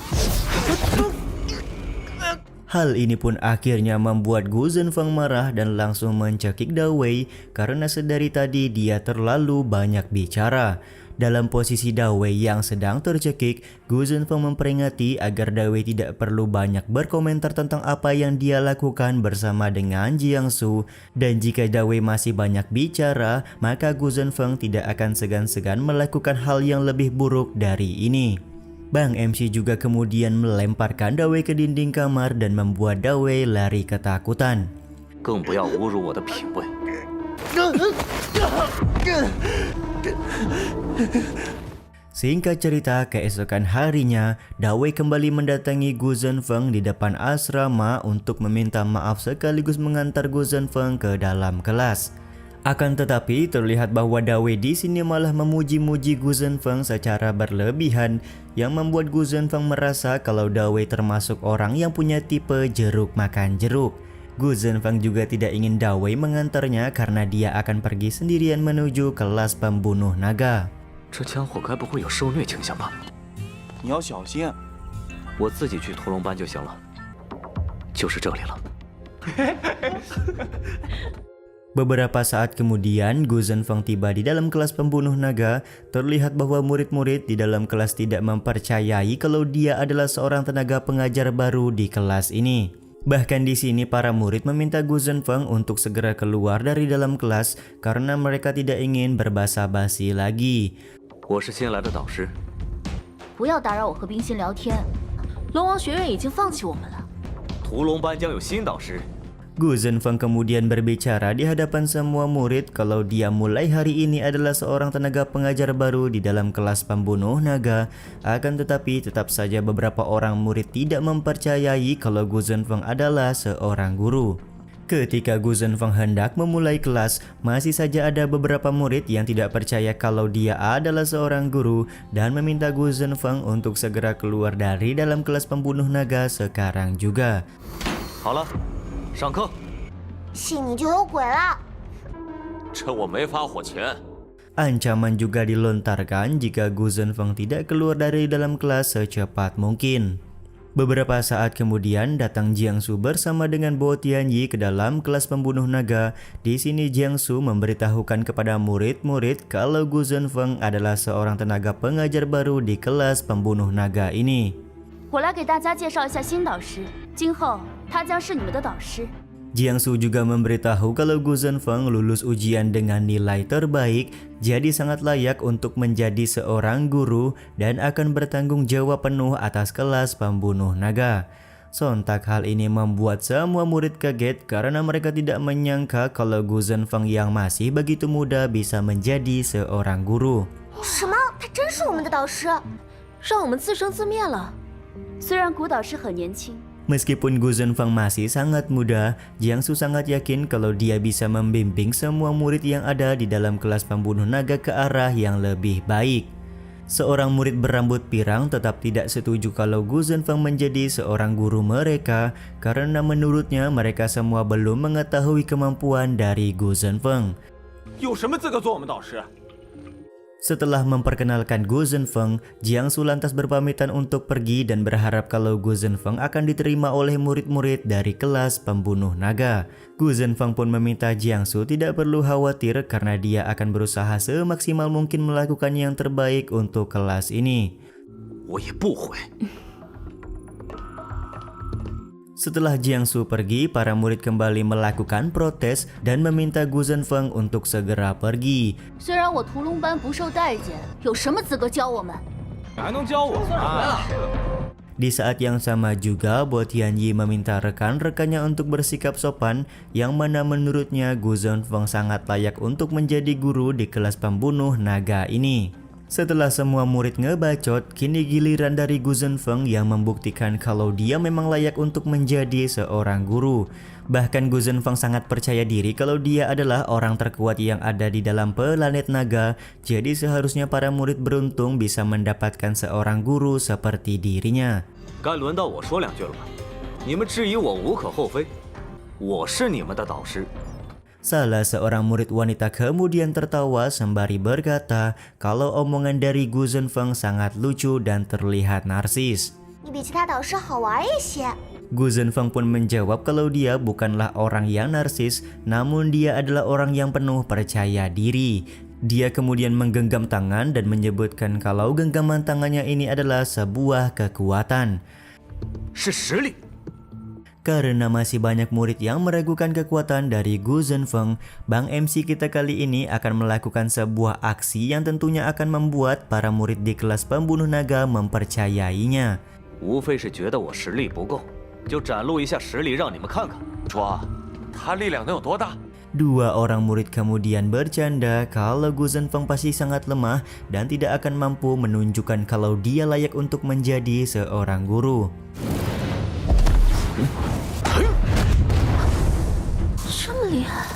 Hal ini pun akhirnya membuat Gu Zhenfeng marah dan langsung mencekik Da Wei karena sedari tadi dia terlalu banyak bicara. Dalam posisi Da Wei yang sedang tercekik, Gu Zhenfeng memperingati agar Da Wei tidak perlu banyak berkomentar tentang apa yang dia lakukan bersama dengan Jiangsu. Dan jika Da Wei masih banyak bicara, maka Gu Zhenfeng tidak akan segan-segan melakukan hal yang lebih buruk dari ini. Bang MC juga kemudian melemparkan Da Wei ke dinding kamar dan membuat Da Wei lari ketakutan. 更不要侮辱我的品味。 Singkat cerita, keesokan harinya, Da Wei kembali mendatangi Gu Zhenfeng di depan asrama untuk meminta maaf sekaligus mengantar Gu Zhenfeng ke dalam kelas. Akan tetapi terlihat bahwa Da Wei di sini malah memuji-muji Gu Zhenfeng secara berlebihan yang membuat Gu Zhenfeng merasa kalau Da Wei termasuk orang yang punya tipe jeruk makan jeruk. Gu Zhenfeng juga tidak ingin Da Wei mengantarnya karena dia akan pergi sendirian menuju kelas pembunuh naga. 这家伙该不会有受虐倾向吧？ 你要小心。 我自己去屠龙班就行了，就是这里了。 Beberapa saat kemudian, Gu Zhenfeng tiba di dalam kelas pembunuh naga. Terlihat bahwa murid-murid di dalam kelas tidak mempercayai kalau dia adalah seorang tenaga pengajar baru di kelas ini. Bahkan di sini para murid meminta Gu Zhenfeng untuk segera keluar dari dalam kelas karena mereka tidak ingin berbasa-basi lagi. 我是新来的导师， 不要打扰我和冰心聊天。龙王学院已经放弃我们了。 屠龙班将有新导师。 Gu Zhenfeng kemudian berbicara di hadapan semua murid kalau dia mulai hari ini adalah seorang tenaga pengajar baru di dalam kelas pembunuh naga. Akan tetapi tetap saja beberapa orang murid tidak mempercayai kalau Gu Zhenfeng adalah seorang guru. Ketika Gu Zhenfeng hendak memulai kelas, masih saja ada beberapa murid yang tidak percaya kalau dia adalah seorang guru dan meminta Gu Zhenfeng untuk segera keluar dari dalam kelas pembunuh naga sekarang juga. 好了，上课。 信你就有鬼了！ 这我没发火前， Ancaman juga dilontarkan jika Gu Zhenfeng tidak keluar dari dalam kelas secepat mungkin. Beberapa saat kemudian datang Jiangsu bersama dengan Bo Tianyi ke dalam kelas pembunuh naga. Di sini Jiangsu memberitahukan kepada murid-murid kalau Gu Zhenfeng adalah seorang tenaga pengajar baru di kelas pembunuh naga ini. 我来给大家介绍一下新导师，今后他将是你们的导师。 Jiangsu juga memberitahu kalau Gu Zhenfeng lulus ujian dengan nilai terbaik, jadi sangat layak untuk menjadi seorang guru dan akan bertanggung jawab penuh atas kelas pembunuh naga. Sontak hal ini membuat semua murid kaget karena mereka tidak menyangka kalau Gu Zhenfeng yang masih begitu muda bisa menjadi seorang guru. 什么？他真是我们的导师？ 让我们自生自灭了。虽然古导师很年轻， Meskipun Gu Zhenfeng masih sangat muda, Jiangsu sangat yakin kalau dia bisa membimbing semua murid yang ada di dalam kelas pembunuh naga ke arah yang lebih baik. Seorang murid berambut pirang tetap tidak setuju kalau Gu Zhenfeng menjadi seorang guru mereka karena menurutnya mereka semua belum mengetahui kemampuan dari Gu Zhenfeng. 有什么资格做我们导师？ Setelah memperkenalkan Gu Zhenfeng, Jiangsu lantas berpamitan untuk pergi dan berharap kalau Gu Zhenfeng akan diterima oleh murid-murid dari kelas pembunuh naga. Gu Zhenfeng pun meminta Jiangsu tidak perlu khawatir karena dia akan berusaha semaksimal mungkin melakukan yang terbaik untuk kelas ini. 我也不会。 Setelah Jiangsu pergi, para murid kembali melakukan protes dan meminta Gu Zhenfeng untuk segera pergi. 虽然我屠龙班不受待见，有什么资格教我们？ 还能教我啊？ Di saat yang sama juga, Bo Tianyi meminta rekan-rekannya untuk bersikap sopan, yang mana menurutnya Gu Zhenfeng sangat layak untuk menjadi guru di kelas pembunuh naga ini. Setelah semua murid ngebacot, kini giliran dari Gu Zhenfeng yang membuktikan kalau dia memang layak untuk menjadi seorang guru. Bahkan Gu Zhenfeng sangat percaya diri kalau dia adalah orang terkuat yang ada di dalam planet naga, jadi seharusnya para murid beruntung bisa mendapatkan seorang guru seperti dirinya. 该轮到我说两句了吧？你们质疑我无可厚非，我是你们的导师。 Salah seorang murid wanita kemudian tertawa sembari berkata kalau omongan dari Gu Zhenfeng sangat lucu dan terlihat narsis. 你比其他导师好玩一些。Gu Zhenfeng pun menjawab kalau dia bukanlah orang yang narsis, namun dia adalah orang yang penuh percaya diri. Dia kemudian menggenggam tangan dan menyebutkan kalau genggaman tangannya ini adalah sebuah kekuatan. 是实力。 Karena masih banyak murid yang meragukan kekuatan dari Gu Zhenfeng, Bang MC kita kali ini akan melakukan sebuah aksi yang tentunya akan membuat para murid di kelas pembunuh naga mempercayainya. 无非是觉得我实力不够，就展露一下实力让你们看看。说，他力量能有多大？ Dua orang murid kemudian bercanda kalau Gu Zhenfeng pasti sangat lemah dan tidak akan mampu menunjukkan kalau dia layak untuk menjadi seorang guru. 这么厉害，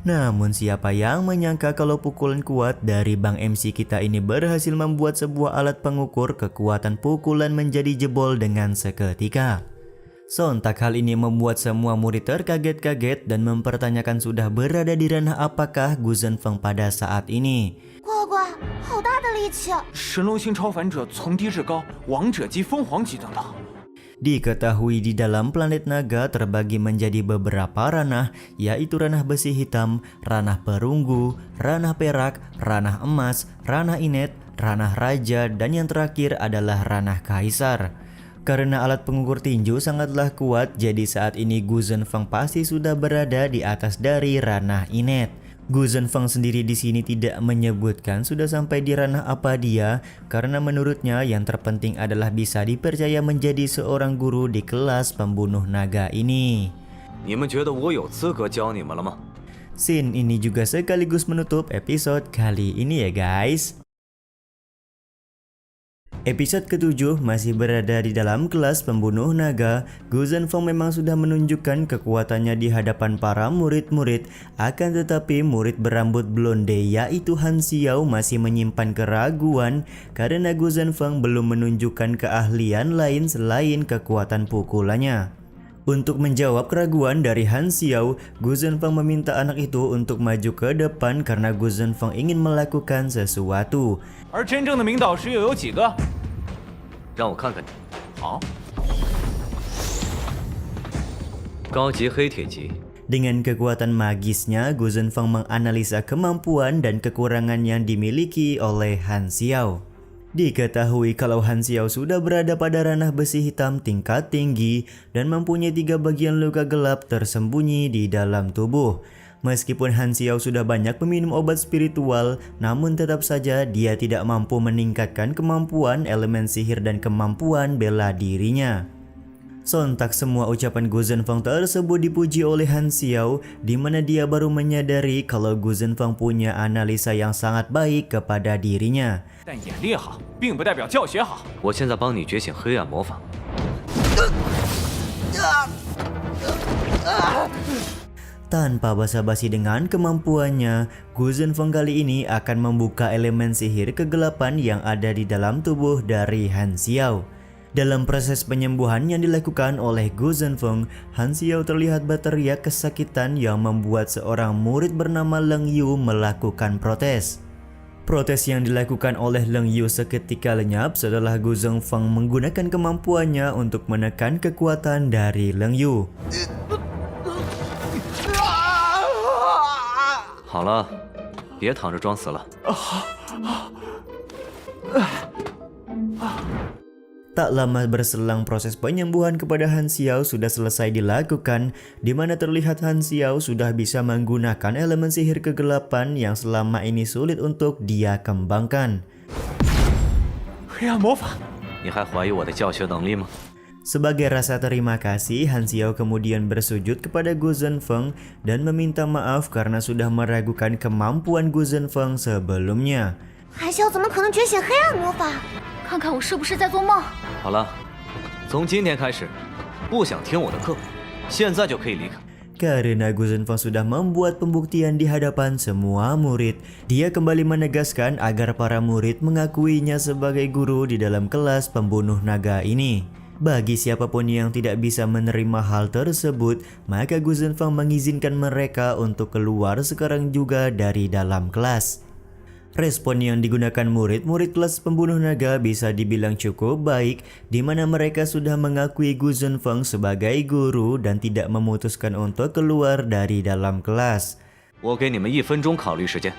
Namun siapa yang menyangka kalau pukulan kuat dari Bang MC kita ini berhasil membuat sebuah alat pengukur kekuatan pukulan menjadi jebol dengan seketika. Sontak hal ini membuat semua murid terkaget-kaget dan mempertanyakan sudah berada di ranah apakah Gu Zhenfeng pada saat ini. 乖乖，好大的力气！ 神龙星超凡者从低至高，王者级、凤凰级等等。 Diketahui di dalam planet naga terbagi menjadi beberapa ranah, yaitu ranah besi hitam, ranah perunggu, ranah perak, ranah emas, ranah inet, ranah raja, dan yang terakhir adalah ranah kaisar. Karena alat pengukur tinju sangatlah kuat, jadi saat ini Gu Zhenfeng pasti sudah berada di atas dari ranah inet. Gu Zhenfeng sendiri di sini tidak menyebutkan sudah sampai di ranah apa dia, karena menurutnya yang terpenting adalah bisa dipercaya menjadi seorang guru di kelas pembunuh naga ini. 你们觉得我有资格教你们了吗？ Scene ini juga sekaligus menutup episode kali ini ya guys. Episode ke-7 masih berada di dalam kelas pembunuh naga. Gu Zhenfeng memang sudah menunjukkan kekuatannya di hadapan para murid-murid. Akan tetapi murid berambut blonde yaitu Han Xiao masih menyimpan keraguan karena Gu Zhenfeng belum menunjukkan keahlian lain selain kekuatan pukulannya. Untuk menjawab keraguan dari Han Xiao, Gu Zhenfeng meminta anak itu untuk maju ke depan karena Gu Zhenfeng ingin melakukan sesuatu. 而真正的名导师又有几个？ 让我看看你。 好， 高级黑铁级， Dengan kekuatan magisnya, Gu Zhenfeng menganalisa kemampuan dan kekurangan yang dimiliki oleh Han Xiao. Diketahui kalau Han Xiao sudah berada pada ranah besi hitam tingkat tinggi dan mempunyai 3 bagian luka gelap tersembunyi di dalam tubuh. Meskipun Han Xiao sudah banyak meminum obat spiritual, namun tetap saja dia tidak mampu meningkatkan kemampuan elemen sihir dan kemampuan bela dirinya. Sontak semua ucapan Gu Zhenfeng tersebut dipuji oleh Han Xiao, di mana dia baru menyadari kalau Gu Zhenfeng punya analisa yang sangat baik kepada dirinya. 但眼力好，并不代表教学好。 我现在帮你觉醒黑暗魔法。 Tanpa basa-basi dengan kemampuannya, Gu Zhenfeng kali ini akan membuka elemen sihir kegelapan yang ada di dalam tubuh dari Han Xiao. Dalam proses penyembuhan yang dilakukan oleh Gu Zhenfeng, Han Xiao terlihat berteriak kesakitan yang membuat seorang murid bernama Leng Yu melakukan protes. Protes yang dilakukan oleh Leng Yu seketika lenyap setelah Gu Zhenfeng menggunakan kemampuannya untuk menekan kekuatan dari Leng Yu. 好了，别躺着装死了。 Tak lama berselang proses penyembuhan kepada Han Xiao sudah selesai dilakukan, di mana terlihat Han Xiao sudah bisa menggunakan elemen sihir kegelapan yang selama ini sulit untuk dia kembangkan. 黑暗魔法， 你还怀疑我的教学能力吗？ Sebagai rasa terima kasih, Han Xiao kemudian bersujud kepada Gu Zhenfeng dan meminta maaf karena sudah meragukan kemampuan Gu Zhenfeng sebelumnya. 韩笑怎么可能觉醒黑暗魔法？ 看看我是不是在做梦？ 好了，从今天开始，不想听我的课，现在就可以离开。 Karena Gu Zhenfeng sudah membuat pembuktian di hadapan semua murid, dia kembali menegaskan agar para murid mengakuinya sebagai guru di dalam kelas pembunuh naga ini. Bagi siapapun yang tidak bisa menerima hal tersebut, maka Gu Zhenfeng mengizinkan mereka untuk keluar sekarang juga dari dalam kelas. Respon yang digunakan murid-murid kelas pembunuh naga bisa dibilang cukup baik, di mana mereka sudah mengakui Gu Zhenfeng sebagai guru dan tidak memutuskan untuk keluar dari dalam kelas. 我给你们1分钟考虑时间。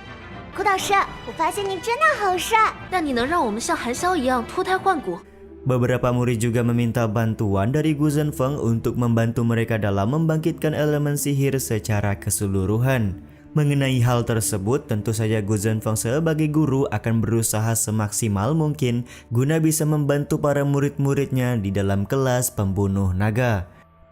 顾导师，我发现你真的好帅。但你能让我们像韩潇一样脱胎换骨？ Beberapa murid juga meminta bantuan dari Gu Zhenfeng untuk membantu mereka dalam membangkitkan elemen sihir secara keseluruhan. Mengenai hal tersebut, tentu saja Gu Zhenfeng sebagai guru akan berusaha semaksimal mungkin guna bisa membantu para murid-muridnya di dalam kelas pembunuh naga.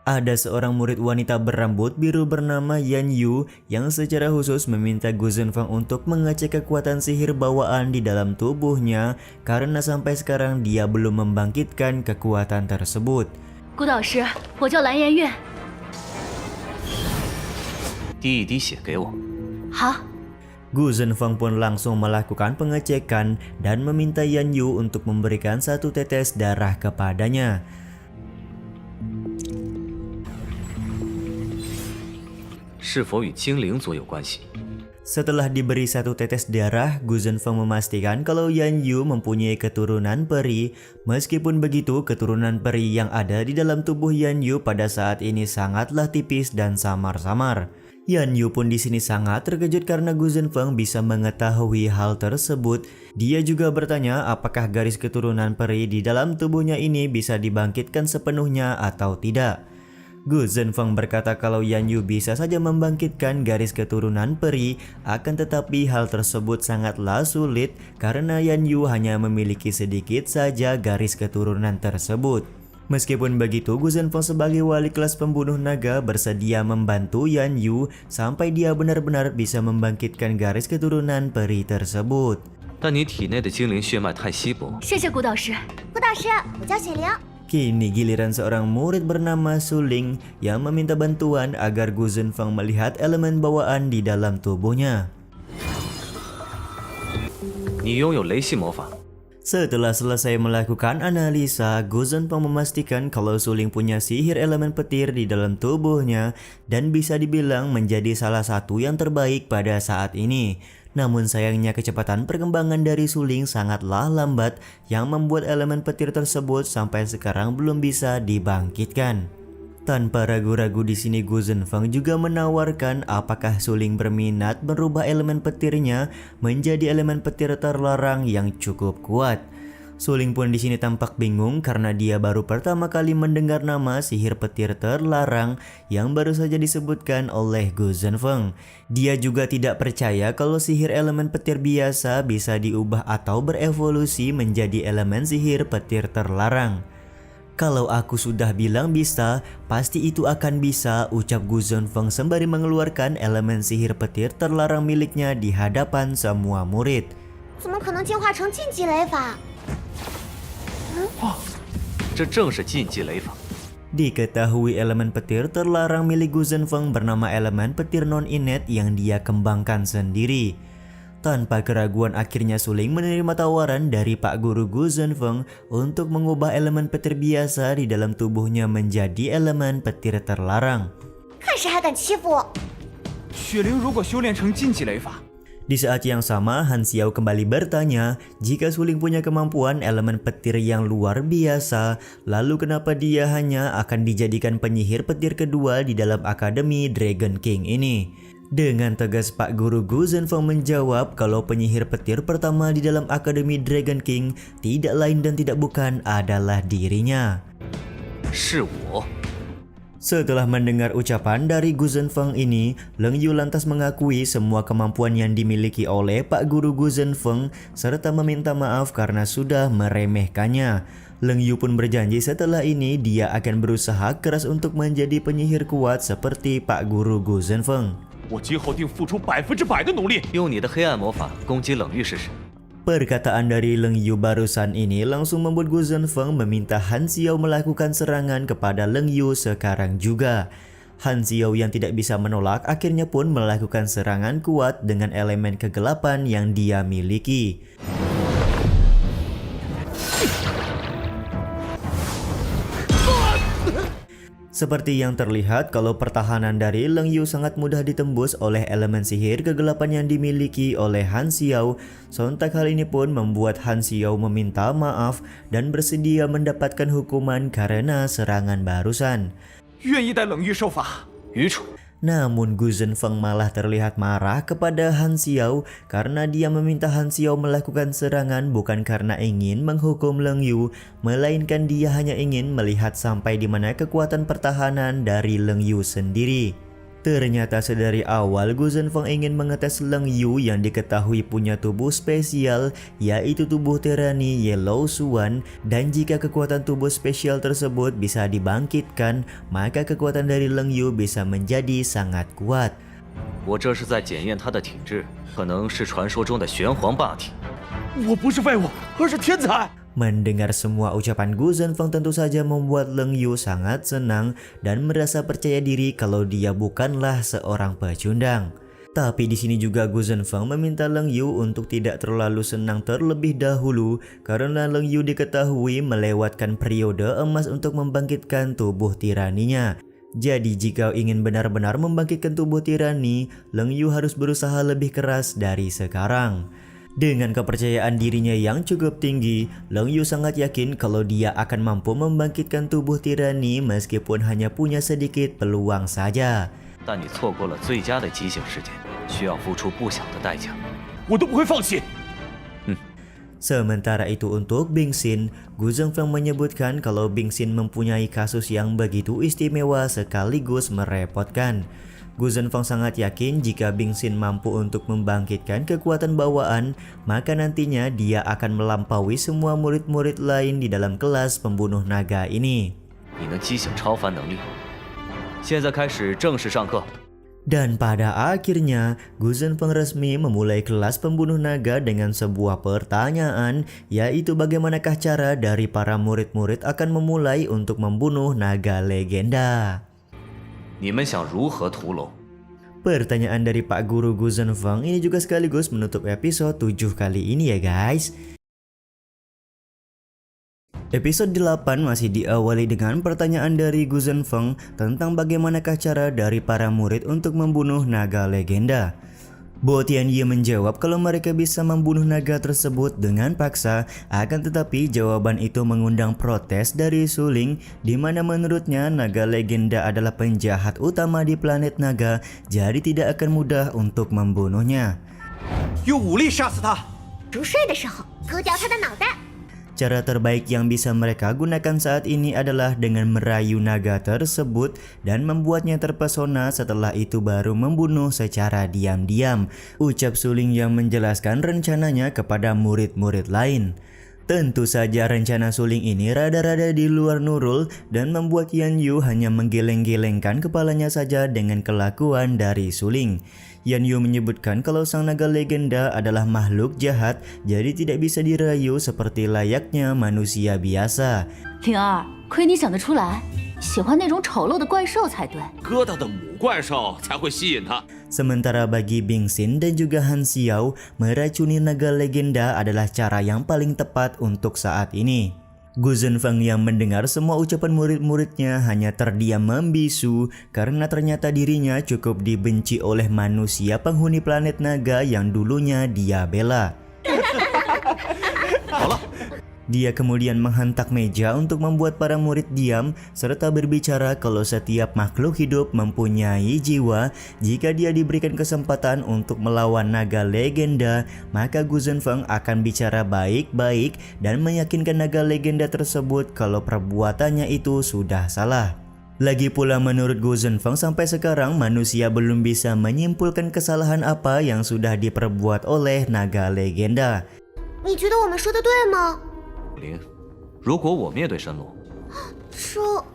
Ada seorang murid wanita berambut biru bernama Yan Yu yang secara khusus meminta Gu Zhenfeng untuk mengecek kekuatan sihir bawaan di dalam tubuhnya karena sampai sekarang dia belum membangkitkan kekuatan tersebut. 顾导师，我叫蓝颜月。 滴一滴血给我。 好， Gu Zhenfeng pun langsung melakukan pengecekan dan meminta Yan Yu untuk memberikan 1 tetes darah kepadanya. Setelah diberi 1 tetes darah, Gu Zhenfeng memastikan kalau Yan Yu mempunyai keturunan peri. Meskipun begitu, keturunan peri yang ada di dalam tubuh Yan Yu pada saat ini sangatlah tipis dan samar-samar. Yan Yu pun di sini sangat terkejut karena Gu Zhenfeng bisa mengetahui hal tersebut. Dia juga bertanya apakah garis keturunan peri di dalam tubuhnya ini bisa dibangkitkan sepenuhnya atau tidak. Gu Zhenfeng berkata kalau Yan Yu bisa saja membangkitkan garis keturunan peri, akan tetapi hal tersebut sangatlah sulit karena Yan Yu hanya memiliki sedikit saja garis keturunan tersebut. Meskipun begitu, Gu Zhenfeng sebagai wali kelas pembunuh naga bersedia membantu Yan Yu sampai dia benar-benar bisa membangkitkan garis keturunan peri tersebut. 但你体内的精灵血脉太稀薄， 谢谢顾导师。 顾导师，我叫雪玲。 Kini giliran seorang murid bernama Suling yang meminta bantuan agar Gu Zhenfeng melihat elemen bawaan di dalam tubuhnya. 你拥有雷系魔法。 Setelah selesai melakukan analisa, Gu Zhenfeng memastikan kalau Suling punya sihir elemen petir di dalam tubuhnya dan bisa dibilang menjadi salah satu yang terbaik pada saat ini. Namun sayangnya kecepatan perkembangan dari Suling sangatlah lambat yang membuat elemen petir tersebut sampai sekarang belum bisa dibangkitkan. Tanpa ragu-ragu di sini Gu Zhenfeng juga menawarkan apakah Suling berminat merubah elemen petirnya menjadi elemen petir terlarang yang cukup kuat. Suling pun di sini tampak bingung karena dia baru pertama kali mendengar nama sihir petir terlarang yang baru saja disebutkan oleh Gu Zhenfeng. Dia juga tidak percaya kalau sihir elemen petir biasa bisa diubah atau berevolusi menjadi elemen sihir petir terlarang. Kalau aku sudah bilang bisa, pasti itu akan bisa, ucap Gu Zhenfeng sembari mengeluarkan elemen sihir petir terlarang miliknya di hadapan semua murid. 怎么可能进化成禁忌雷法？ 这正是禁忌雷法。 Diketahui elemen petir terlarang milik Gu Zhenfeng bernama elemen petir non-innate yang dia kembangkan sendiri. Tanpa keraguan akhirnya Suling menerima tawaran dari Pak Guru Gu Zhenfeng untuk mengubah elemen petir biasa di dalam tubuhnya menjadi elemen petir terlarang. 看谁还敢欺负我！ 雪灵如果修炼成禁忌雷法， Di saat yang sama, Han Xiao kembali bertanya jika Suling punya kemampuan elemen petir yang luar biasa, lalu kenapa dia hanya akan dijadikan penyihir petir kedua di dalam Akademi Dragon King ini. Dengan tegas Pak Guru Gu Zhenfeng menjawab kalau penyihir petir pertama di dalam Akademi Dragon King tidak lain dan tidak bukan adalah dirinya. 是我。 Setelah mendengar ucapan dari Gu Zhenfeng ini, Leng Yu lantas mengakui semua kemampuan yang dimiliki oleh Pak Guru Gu Zhenfeng serta meminta maaf karena sudah meremehkannya. Leng Yu pun berjanji setelah ini dia akan berusaha keras untuk menjadi penyihir kuat seperti Pak Guru Gu Zhenfeng. 我今后定付出100%的努力。 用你的黑暗魔法攻击冷玉试试。 Perkataan dari Leng Yu barusan ini langsung membuat Gu Zhenfeng meminta Han Xiao melakukan serangan kepada Leng Yu sekarang juga. Han Xiao yang tidak bisa menolak akhirnya pun melakukan serangan kuat dengan elemen kegelapan yang dia miliki. Seperti yang terlihat kalau pertahanan dari Leng Yu sangat mudah ditembus oleh elemen sihir kegelapan yang dimiliki oleh Han Xiao. Sontak hal ini pun membuat Han Xiao meminta maaf dan bersedia mendapatkan hukuman karena serangan barusan. 愿意带冷玉受罚。愚蠢！ Namun Gu Zhenfeng malah terlihat marah kepada Han Xiao karena dia meminta Han Xiao melakukan serangan bukan karena ingin menghukum Leng Yu, melainkan dia hanya ingin melihat sampai di mana kekuatan pertahanan dari Leng Yu sendiri. Ternyata sedari awal Gu Zhenfeng ingin mengetes Leng Yu yang diketahui punya tubuh spesial, yaitu tubuh tirani Yellow Swan, dan jika kekuatan tubuh spesial tersebut bisa dibangkitkan, maka kekuatan dari Leng Yu bisa menjadi sangat kuat. 我这是在检验他的体质，可能是传说中的玄黄霸体。我不是废物，而是天才。 Mendengar semua ucapan Gu Zhenfeng tentu saja membuat Leng Yu sangat senang dan merasa percaya diri kalau dia bukanlah seorang pecundang. Tapi di sini juga Gu Zhenfeng meminta Leng Yu untuk tidak terlalu senang terlebih dahulu karena Leng Yu diketahui melewatkan periode emas untuk membangkitkan tubuh tiraninya. Jadi jika ingin benar-benar membangkitkan tubuh tirani, Leng Yu harus berusaha lebih keras dari sekarang. Dengan kepercayaan dirinya yang cukup tinggi, Leng Yu sangat yakin kalau dia akan mampu membangkitkan tubuh tirani meskipun hanya punya sedikit peluang saja. 但你错过了最佳的极醒事件，需要付出不小的代价。我都不会放弃。 Sementara itu untuk Bing Xin, Gu Zhenfeng menyebutkan kalau Bing Xin mempunyai kasus yang begitu istimewa sekaligus merepotkan. Gu Zhenfeng sangat yakin jika Bing Xin mampu untuk membangkitkan kekuatan bawaan, maka nantinya dia akan melampaui semua murid-murid lain di dalam kelas pembunuh naga ini. 你能激醒超凡能力。现在开始正式上课。 Dan pada akhirnya, Gu Zhenfeng resmi memulai kelas pembunuh naga dengan sebuah pertanyaan, yaitu bagaimanakah cara dari para murid-murid akan memulai untuk membunuh naga legenda. 你们想如何屠龙？ Pertanyaan dari Pak Guru Gu Zhenfeng ini juga sekaligus menutup episode 7 kali ini ya guys. Episode 8 masih diawali dengan pertanyaan dari Gu Zhenfeng tentang bagaimanakah cara dari para murid untuk membunuh naga legenda. Bo Tianye menjawab kalau mereka bisa membunuh naga tersebut dengan paksa, akan tetapi jawaban itu mengundang protes dari Su Ling, di mana menurutnya naga legenda adalah penjahat utama di planet naga, jadi tidak akan mudah untuk membunuhnya. 用武力杀死他。熟睡的时候割掉他的脑袋。 Cara terbaik yang bisa mereka gunakan saat ini adalah dengan merayu naga tersebut dan membuatnya terpesona, setelah itu baru membunuh secara diam-diam, ucap Su Ling yang menjelaskan rencananya kepada murid-murid lain. Tentu saja rencana Su Ling ini rada-rada di luar Nurul dan membuat Yan Yu hanya menggeleng-gelengkan kepalanya saja dengan kelakuan dari Su Ling. Yan Yu menyebutkan kalau sang naga legenda adalah makhluk jahat, jadi tidak bisa dirayu seperti layaknya manusia biasa. 灵儿，亏你想得出来，喜欢那种丑陋的怪兽才对。疙瘩的母怪兽才会吸引他。 Sementara bagi Bing Xin dan juga Han Xiao, meracuni naga legenda adalah cara yang paling tepat untuk saat ini. Gu Zhenfeng yang mendengar semua ucapan murid-muridnya hanya terdiam membisu karena ternyata dirinya cukup dibenci oleh manusia penghuni planet naga yang dulunya dia bela. Dia kemudian menghentak meja untuk membuat para murid diam serta berbicara kalau setiap makhluk hidup mempunyai jiwa. Jika dia diberikan kesempatan untuk melawan naga legenda, maka Gu Zhenfeng akan bicara baik-baik dan meyakinkan naga legenda tersebut kalau perbuatannya itu sudah salah. Lagi pula menurut Gu Zhenfeng sampai sekarang manusia belum bisa menyimpulkan kesalahan apa yang sudah diperbuat oleh naga legenda. 你觉得我们说的对吗？ 灵，如果我面对神龙， 说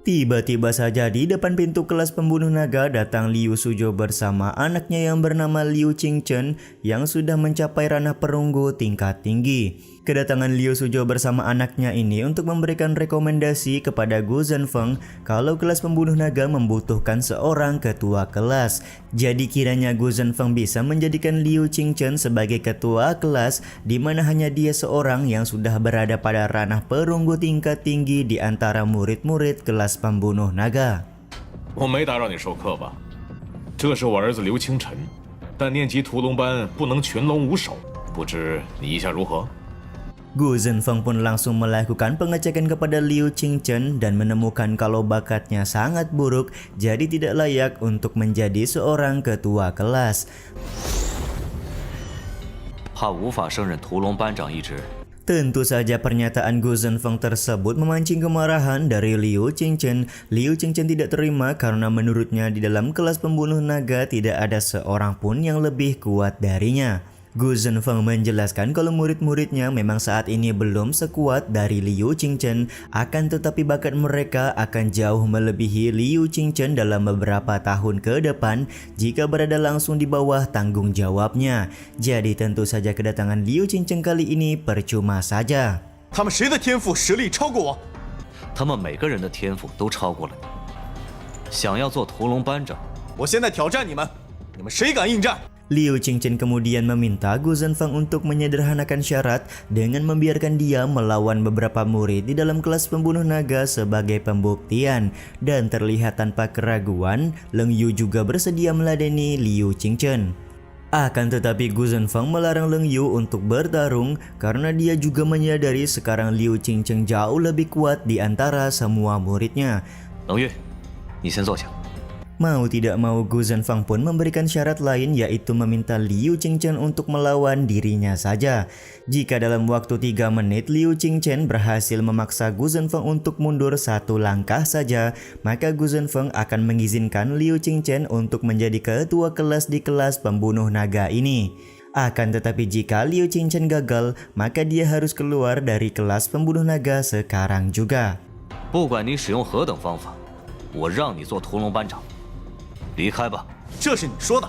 Tiba-tiba saja di depan pintu kelas pembunuh naga datang Liu Sujo bersama anaknya yang bernama Liu Qingchen yang sudah mencapai ranah perunggu tingkat tinggi. Kedatangan Liu Sujo bersama anaknya ini untuk memberikan rekomendasi kepada Gu Zhenfeng kalau kelas pembunuh naga membutuhkan seorang ketua kelas. Jadi kiranya Gu Zhenfeng bisa menjadikan Liu Qingchen sebagai ketua kelas, di mana hanya dia seorang yang sudah berada pada ranah perunggu tingkat tinggi di antara murid-murid kelas kelas pembunuh naga. 我没打扰你授课吧？这是我儿子刘清晨，但念及屠龙班不能群龙无首，不知你意下如何？ Gu Zhenfeng pun langsung melakukan pengecekan kepada Liu Qingchen dan menemukan kalau bakatnya sangat buruk, jadi tidak layak untuk menjadi seorang ketua kelas. 怕无法胜任屠龙班长一职。 Tentu saja pernyataan Gu Zhenfeng tersebut memancing kemarahan dari Liu Qingchen. Liu Qingchen tidak terima karena menurutnya di dalam kelas pembunuh naga tidak ada seorang pun yang lebih kuat darinya. Gu Zhenfeng menjelaskan kalau murid-muridnya memang saat ini belum sekuat dari Liu Qingchen, akan tetapi bakat mereka akan jauh melebihi Liu Qingchen dalam beberapa tahun ke depan jika berada langsung di bawah tanggung jawabnya. Jadi tentu saja kedatangan Liu Qingchen kali ini percuma saja. 他们谁的天赋实力超过我？ 他们每个人的天赋都超过了你。想要做屠龙班长， 我现在挑战你们，你们谁敢应战？ Liu Qingchen kemudian meminta Gu Zhenfeng untuk menyederhanakan syarat dengan membiarkan dia melawan beberapa murid di dalam kelas pembunuh naga sebagai pembuktian. Dan terlihat tanpa keraguan, Leng Yu juga bersedia meladeni Liu Qingchen. Akan tetapi Gu Zhenfeng melarang Leng Yu untuk bertarung karena dia juga menyadari sekarang Liu Qingchen jauh lebih kuat di antara semua muridnya. 冷月，你先坐下。 Mau tidak mau Gu Zhenfeng pun memberikan syarat lain, yaitu meminta Liu Qingchen untuk melawan dirinya saja. Jika dalam waktu 3 menit Liu Qingchen berhasil memaksa Gu Zhenfeng untuk mundur 1 langkah saja, maka Gu Zhenfeng akan mengizinkan Liu Qingchen untuk menjadi ketua kelas di kelas pembunuh naga ini. Akan tetapi jika Liu Qingchen gagal, maka dia harus keluar dari kelas pembunuh naga sekarang juga. 不管你使用何等方法，我让你做屠龙班长。 离开吧。这是你说的。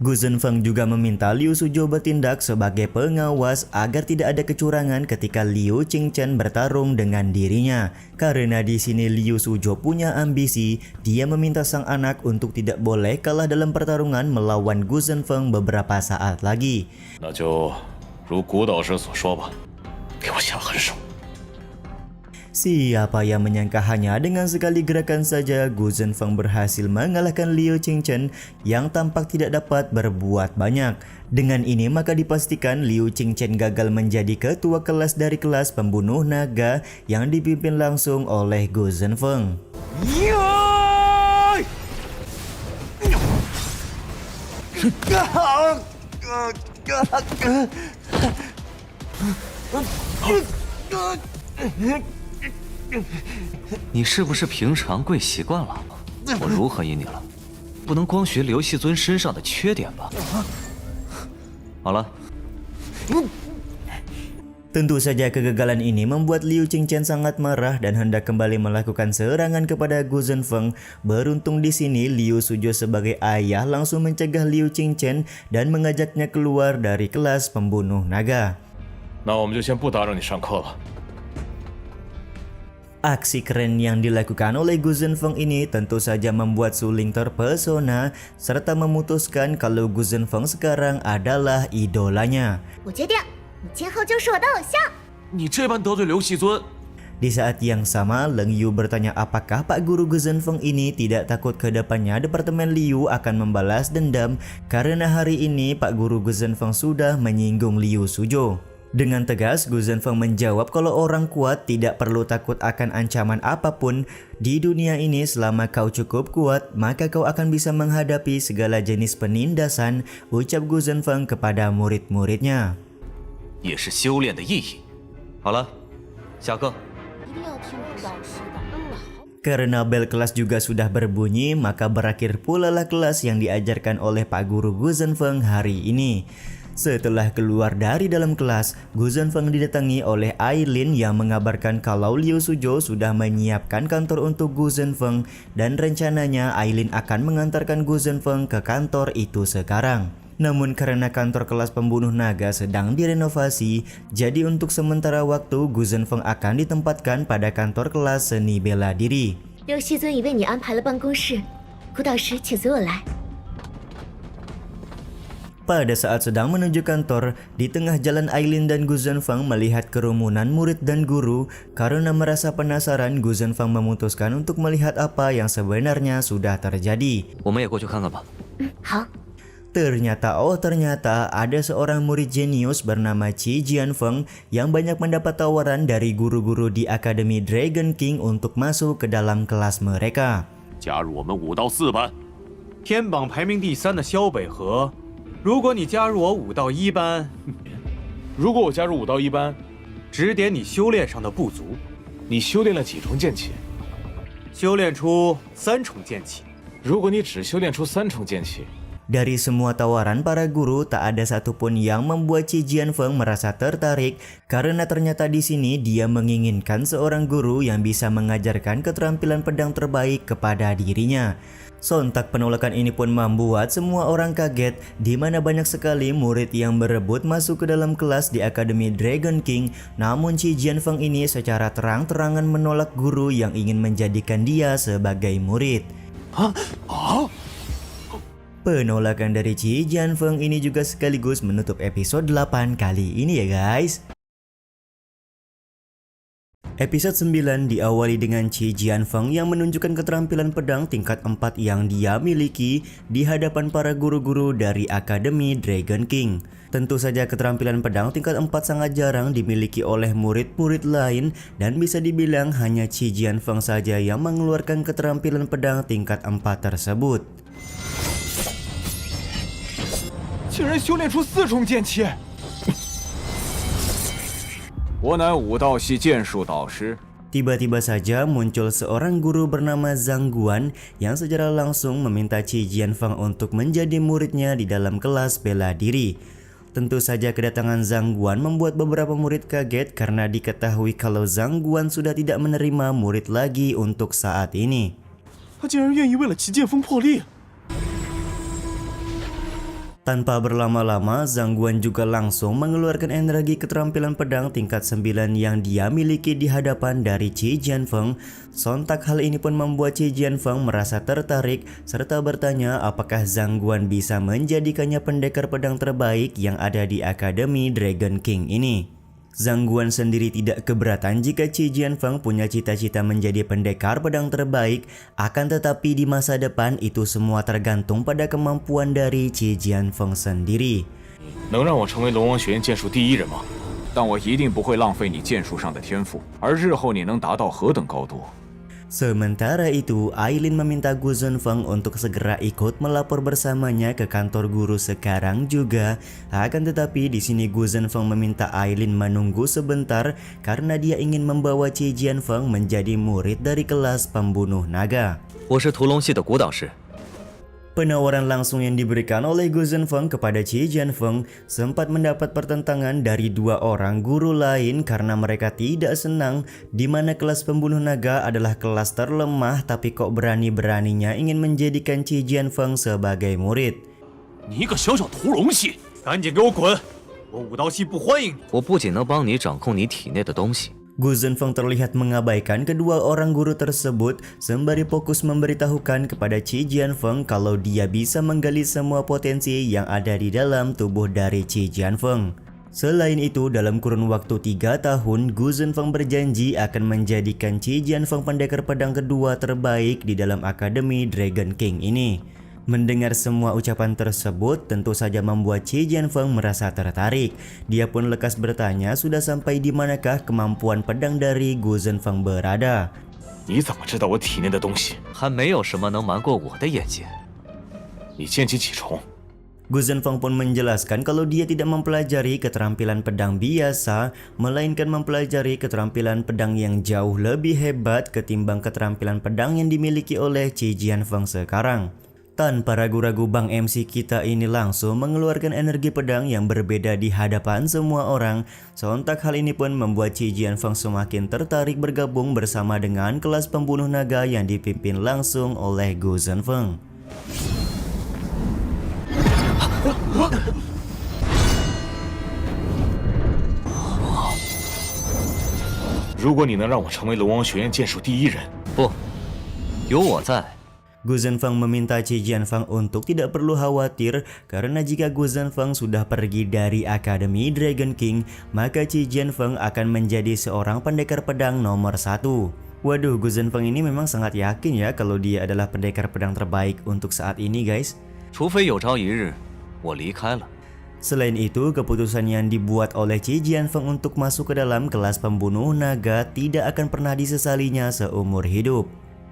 Gu Zhenfeng juga meminta Liu Suzhou bertindak sebagai pengawas agar tidak ada kecurangan ketika Liu Qingchen bertarung dengan dirinya. Karena di sini Liu Suzhou punya ambisi, dia meminta sang anak untuk tidak boleh kalah dalam pertarungan melawan Gu Zhenfeng beberapa saat lagi. 那就如古导师所说吧，给我下狠手。 Siapa yang menyangka hanya dengan sekali gerakan saja Gu Zhenfeng berhasil mengalahkan Liu Qingchen yang tampak tidak dapat berbuat banyak. Dengan ini maka dipastikan Liu Qingchen gagal menjadi ketua kelas dari kelas pembunuh naga yang dipimpin langsung oleh Gu Zhenfeng. "你是不是平常跪习惯了？我如何依你了？不能光学刘细尊身上的缺点吧？好了。 Tentu saja kegagalan ini membuat Liu Qingchen sangat marah dan hendak kembali melakukan serangan kepada Gu Zhenfeng. Beruntung di sini Liu Suzhou sebagai ayah langsung mencegah Liu Qingchen dan mengajaknya keluar dari kelas pembunuh naga. 那我们就先不打扰你上课了。 Aksi keren yang dilakukan oleh Gu Zhenfeng ini tentu saja membuat Su Ling terpesona serta memutuskan kalau Gu Zhenfeng sekarang adalah idolanya. 我决定，你今后就是我的偶像。 你这般得罪刘细尊， Di saat yang sama, Leng Yu bertanya apakah Pak Guru Gu Zhenfeng ini tidak takut ke depannya Departemen Liu akan membalas dendam karena hari ini Pak Guru Gu Zhenfeng sudah menyinggung Liu Suzhou. Dengan tegas, Gu Zhenfeng menjawab kalau orang kuat tidak perlu takut akan ancaman apapun. Di dunia ini selama kau cukup kuat, maka kau akan bisa menghadapi segala jenis penindasan, ucap Gu Zhenfeng kepada murid-muridnya. 也是修炼的意义。好了，下课。 一定要听胡导师的。 Karena bel kelas juga sudah berbunyi, maka berakhir pula lah kelas yang diajarkan oleh Pak Guru Gu Zhenfeng hari ini. Setelah keluar dari dalam kelas, Gu Zhenfeng didatangi oleh Ailin yang mengabarkan kalau Liu Suzhou sudah menyiapkan kantor untuk Gu Zhenfeng dan rencananya Ailin akan mengantarkan Gu Zhenfeng ke kantor itu sekarang. Namun karena kantor kelas pembunuh naga sedang direnovasi, jadi untuk sementara waktu Gu Zhenfeng akan ditempatkan pada kantor kelas seni bela diri. 刘细尊已为你安排了办公室，古导师，请随我来。Pada saat sedang menuju kantor, di tengah jalan Aileen dan Gu Zhenfang melihat kerumunan murid dan guru. Karena merasa penasaran, Gu Zhenfang memutuskan untuk melihat apa yang sebenarnya sudah terjadi. 我们也过去看看吧。好， Ternyata ada seorang murid jenius bernama Qi Jianfeng yang banyak mendapat tawaran dari guru-guru di Akademi Dragon King untuk masuk ke dalam kelas mereka. 加入我们5到4班。天榜排名第3的萧北河，如果你加入我5到1班，如果我加入5到1班，指点你修炼上的不足，你修炼了几重剑气？修炼出3重剑气。如果你只修炼出3重剑气， Dari semua tawaran para guru, tak ada satupun yang membuat Qi Jianfeng merasa tertarik karena ternyata di sini dia menginginkan seorang guru yang bisa mengajarkan keterampilan pedang terbaik kepada dirinya. Sontak penolakan ini pun membuat semua orang kaget, di mana banyak sekali murid yang berebut masuk ke dalam kelas di Akademi Dragon King. Namun Qi Jianfeng ini secara terang-terangan menolak guru yang ingin menjadikan dia sebagai murid. Penolakan dari Qi Jianfeng ini juga sekaligus menutup episode 8 kali ini ya guys. Episode 9 diawali dengan Qi Jianfeng yang menunjukkan keterampilan pedang tingkat 4 yang dia miliki di hadapan para guru-guru dari Akademi Dragon King. Tentu saja keterampilan pedang tingkat 4 sangat jarang dimiliki oleh murid-murid lain dan bisa dibilang hanya Qi Jianfeng saja yang mengeluarkan keterampilan pedang tingkat 4 tersebut. 竟然修炼出4重剑气！我乃武道系剑术导师。 Tiba-tiba saja muncul seorang guru bernama Zhang Guan yang secara langsung meminta Qi Jianfeng untuk menjadi muridnya di dalam kelas bela diri. Tentu saja kedatangan Zhang Guan membuat beberapa murid kaget karena diketahui kalau Zhang Guan sudah tidak menerima murid lagi untuk saat ini. 他竟然愿意为了齐剑锋破例。 Tanpa berlama-lama, Zhang Guan juga langsung mengeluarkan energi keterampilan pedang tingkat 9 yang dia miliki di hadapan dari Qi Jianfeng. Sontak hal ini pun membuat Qi Jianfeng merasa tertarik serta bertanya apakah Zhang Guan bisa menjadikannya pendekar pedang terbaik yang ada di Akademi Dragon King ini. Zhang Guan sendiri tidak keberatan jika Qi Jianfeng punya cita-cita menjadi pendekar pedang terbaik, akan tetapi di masa depan itu semua tergantung pada kemampuan dari Qi Jianfeng sendiri. 能让我成为龙王学院剑术第1人吗？ 但我一定不会浪费你剑术上的天赋，而日后你能达到何等高度？ Sementara itu, Aileen meminta Gu Zhenfeng untuk segera ikut melapor bersamanya ke kantor guru sekarang juga. Akan tetapi di sini Gu Zhenfeng meminta Aileen menunggu sebentar karena dia ingin membawa Qi Jianfeng menjadi murid dari kelas pembunuh naga. 我是屠龙系的古导师。 Penawaran langsung yang diberikan oleh Gu Zhenfeng kepada Qi Jianfeng sempat mendapat pertentangan dari 2 orang guru lain karena mereka tidak senang di mana kelas pembunuh naga adalah kelas terlemah tapi kok berani-beraninya ingin menjadikan Qi Jianfeng sebagai murid. 你一个小小屠龙系，赶紧给我滚！我武道系不欢迎你。我不仅能帮你掌控你体内的东西， Gu Zhenfeng terlihat mengabaikan kedua orang guru tersebut sembari fokus memberitahukan kepada Qi Jianfeng kalau dia bisa menggali semua potensi yang ada di dalam tubuh dari Qi Jianfeng. Selain itu, dalam kurun waktu 3 tahun, Gu Zhenfeng berjanji akan menjadikan Qi Jianfeng pendekar pedang kedua terbaik di dalam Akademi Dragon King ini. Mendengar semua ucapan tersebut tentu saja membuat Qi Jianfeng merasa tertarik. Dia pun lekas bertanya sudah sampai di manakah kemampuan pedang dari Gu Zhenfeng berada. 你怎么知道我体内的东西？ 还没有什么能瞒过我的眼睛。 你剑气几重？ Gu Zhenfeng pun menjelaskan kalau dia tidak mempelajari keterampilan pedang biasa, melainkan mempelajari keterampilan pedang yang jauh lebih hebat ketimbang keterampilan pedang yang dimiliki oleh Qi Jianfeng sekarang. Tanpa ragu-ragu Bang MC kita ini langsung mengeluarkan energi pedang yang berbeda di hadapan semua orang. Sontak hal ini pun membuat Qi Jianfeng semakin tertarik bergabung bersama dengan kelas pembunuh naga yang dipimpin langsung oleh Gu Zhenfeng. 如果你能让我成为龙王学院剑术第1人， 不，有我在， Gu Zhenfeng meminta Qi Jianfeng untuk tidak perlu khawatir karena jika Gu Zhenfeng sudah pergi dari Akademi Dragon King, maka Qi Jianfeng akan menjadi seorang pendekar pedang nomor 1. Waduh, Gu Zhenfeng ini memang sangat yakin ya kalau dia adalah pendekar pedang terbaik untuk saat ini, guys. 除非有朝一日我离开了。 Selain itu, keputusan yang dibuat oleh Qi Jianfeng untuk masuk ke dalam kelas pembunuh naga tidak akan pernah disesalinya seumur hidup.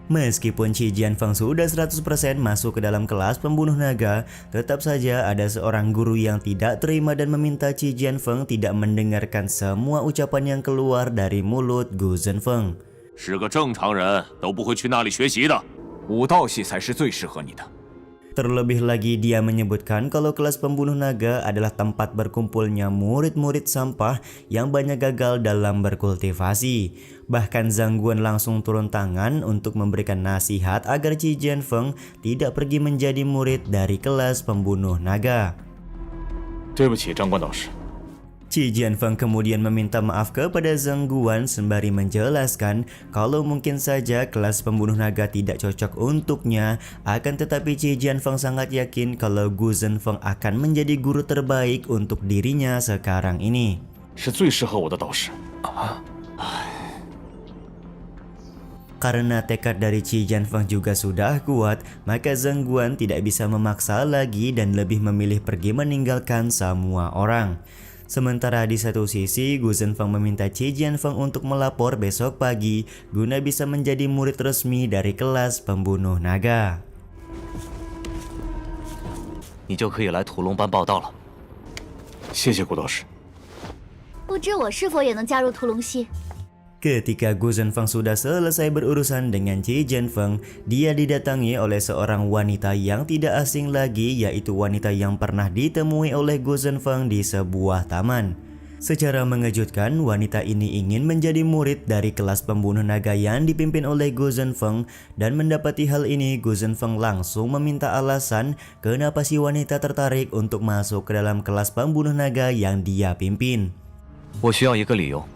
Meskipun Qi Jianfeng sudah 100% masuk ke dalam kelas pembunuh naga, tetap saja ada seorang guru yang tidak terima dan meminta Qi Jianfeng tidak mendengarkan semua ucapan yang keluar dari mulut Gu Zhenfeng. 是个正常人都不会去那里学习的。武道系才是最适合你的。 Terlebih lagi dia menyebutkan kalau kelas pembunuh naga adalah tempat berkumpulnya murid-murid sampah yang banyak gagal dalam berkultivasi. Bahkan Zhang Guan langsung turun tangan untuk memberikan nasihat agar Qi Jianfeng tidak pergi menjadi murid dari kelas pembunuh naga. 对不起，张冠导师。 Qi Jianfeng kemudian meminta maaf kepada Zhang Guan sembari menjelaskan kalau mungkin saja kelas pembunuh naga tidak cocok untuknya, akan tetapi Qi Jianfeng sangat yakin kalau Gu Zhenfeng akan menjadi guru terbaik untuk dirinya sekarang ini. 是最适合我的导师。 Karena tekad dari Qi Jianfeng juga sudah kuat, maka Zhang Guan tidak bisa memaksa lagi dan lebih memilih pergi meninggalkan semua orang. Sementara di satu sisi, Gu Zhenfeng meminta Qi Jianfeng untuk melapor besok pagi guna bisa menjadi murid resmi dari kelas pembunuh naga. 你就可以来屠龙班报道了。谢谢顾导师。不知我是否也能加入屠龙系？ Ketika Gu Zhenfeng sudah selesai berurusan dengan Qi Jianfeng, dia didatangi oleh seorang wanita yang tidak asing lagi, yaitu wanita yang pernah ditemui oleh Gu Zhenfeng di sebuah taman. Secara mengejutkan, wanita ini ingin menjadi murid dari kelas pembunuh naga yang dipimpin oleh Gu Zhenfeng, dan mendapati hal ini Gu Zhenfeng langsung meminta alasan kenapa si wanita tertarik untuk masuk ke dalam kelas pembunuh naga yang dia pimpin. 我需要一个理由。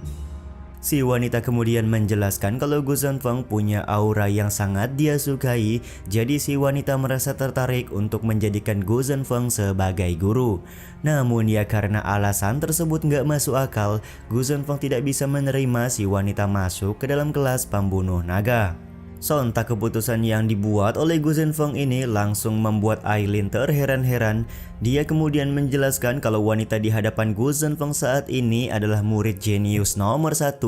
Si wanita kemudian menjelaskan kalau Gu Zhenfeng punya aura yang sangat dia sukai, jadi si wanita merasa tertarik untuk menjadikan Gu Zhenfeng sebagai guru. Namun ya karena alasan tersebut nggak masuk akal, Gu Zhenfeng tidak bisa menerima si wanita masuk ke dalam kelas pembunuh naga. Sontak keputusan yang dibuat oleh Gu Zhenfeng ini langsung membuat Aileen terheran-heran. Dia kemudian menjelaskan kalau wanita di hadapan Gu Zhenfeng saat ini adalah murid jenius nomor 1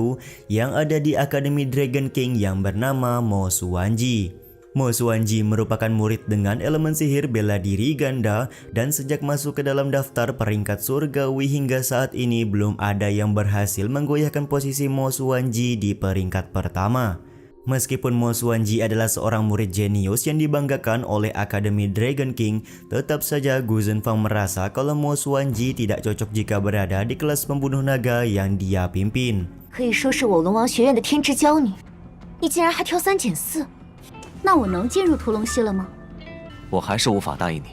yang ada di Akademi Dragon King yang bernama Mo Xuanji. Mo Xuanji merupakan murid dengan elemen sihir bela diri ganda, dan sejak masuk ke dalam daftar peringkat surgawi hingga saat ini belum ada yang berhasil menggoyahkan posisi Mo Xuanji di peringkat pertama. Meskipun Mo Xuanji adalah seorang murid jenius yang dibanggakan oleh Akademi Dragon King, tetap saja Gu Zhenfeng merasa kalau Mo Xuanji tidak cocok jika berada di kelas pembunuh naga yang dia pimpin. 可以说是我龙王学院的天之骄女，你竟然还挑3拣4，那我能进入屠龙系了吗？我还是无法答应你。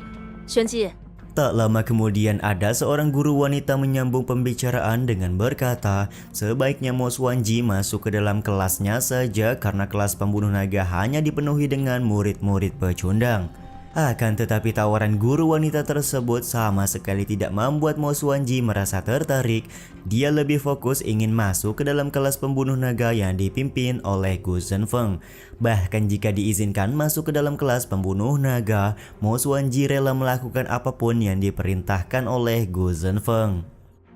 玄机， Tak lama kemudian ada seorang guru wanita menyambung pembicaraan dengan berkata, sebaiknya Mo Xuanji masuk ke dalam kelasnya saja karena kelas pembunuh naga hanya dipenuhi dengan murid-murid pecundang. Akan tetapi tawaran guru wanita tersebut sama sekali tidak membuat Mo Xuanji merasa tertarik. Dia lebih fokus ingin masuk ke dalam kelas pembunuh naga yang dipimpin oleh Gu Zhenfeng. Bahkan jika diizinkan masuk ke dalam kelas pembunuh naga, Mo Xuanji rela melakukan apapun yang diperintahkan oleh Gu Zhenfeng.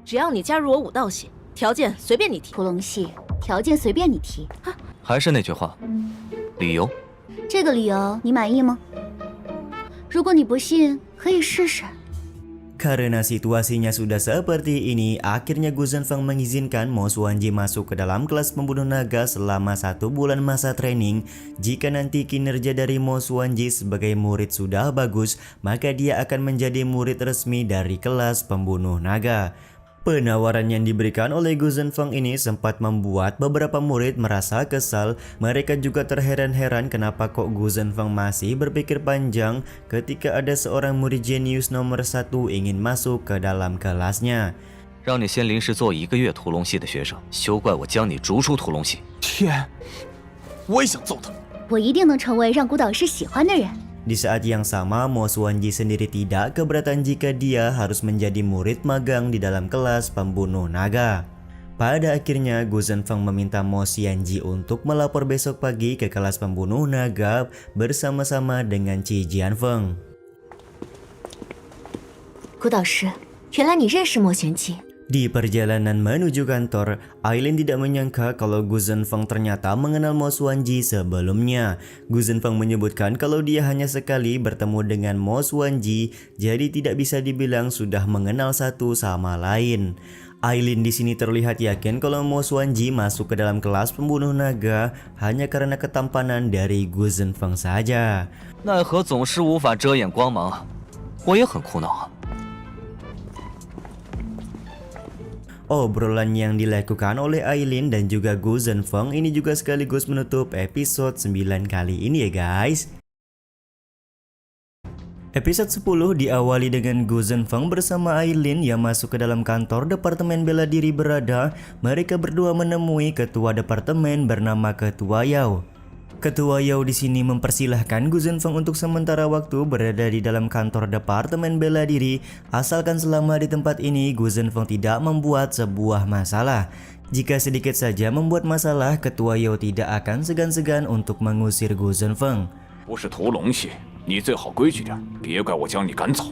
只要你加入我武道系，条件随便你提。屠龙系条件随便你提。还是那句话，理由。这个理由你满意吗？ 如果你不信，可以试试。 Karena situasinya sudah seperti ini, akhirnya Gu Zhenfeng mengizinkan Mo Xuanji masuk ke dalam kelas pembunuh naga selama 1 bulan masa training. Jika nanti kinerja dari Mo Xuanji sebagai murid sudah bagus, maka dia akan menjadi murid resmi dari kelas pembunuh naga. Penawaran yang diberikan oleh Gu Zhenfeng ini sempat membuat beberapa murid merasa kesal. Mereka juga terheran-heran kenapa kok Gu Zhenfeng masih berpikir panjang ketika ada seorang murid jenius nomor 1 ingin masuk ke dalam kelasnya. 让你先临时做1个月屠龙系的学生，休怪我将你逐出屠龙系。天，我也想揍他。我一定能成为让古导师喜欢的人。 Di saat yang sama, Mo Xuanji sendiri tidak keberatan jika dia harus menjadi murid magang di dalam kelas pembunuh naga. Pada akhirnya, Gu Zhenfeng meminta Mo Xuanji untuk melapor besok pagi ke kelas pembunuh naga bersama-sama dengan Qi Jianfeng. 古导师，原来你认识莫玄机。 Di perjalanan menuju kantor, Aileen tidak menyangka kalau Gu Zhenfeng ternyata mengenal Mo Xuanji sebelumnya. Gu Zhenfeng menyebutkan kalau dia hanya sekali bertemu dengan Mo Xuanji, jadi tidak bisa dibilang sudah mengenal satu sama lain. Aileen di sini terlihat yakin kalau Mo Xuanji masuk ke dalam kelas pembunuh naga hanya karena ketampanan dari Gu Zhenfeng saja. 奈何总是无法遮掩光芒，我也很苦恼啊。 Obrolan yang dilakukan oleh Aileen dan juga Gu Zhenfeng ini juga sekaligus menutup episode 9 kali ini ya guys. Episode 10 diawali dengan Gu Zhenfeng bersama Aileen yang masuk ke dalam kantor Departemen Bela Diri berada. Mereka berdua menemui ketua departemen bernama Ketua Yao. Ketua Yao di sini mempersilahkan Gu Zhenfeng untuk sementara waktu berada di dalam kantor Departemen Bela Diri, asalkan selama di tempat ini Gu Zhenfeng tidak membuat sebuah masalah. Jika sedikit saja membuat masalah, Ketua Yao tidak akan segan-segan untuk mengusir Gu Zhenfeng. 不是屠龙系，你最好规矩点，别怪我将你赶走。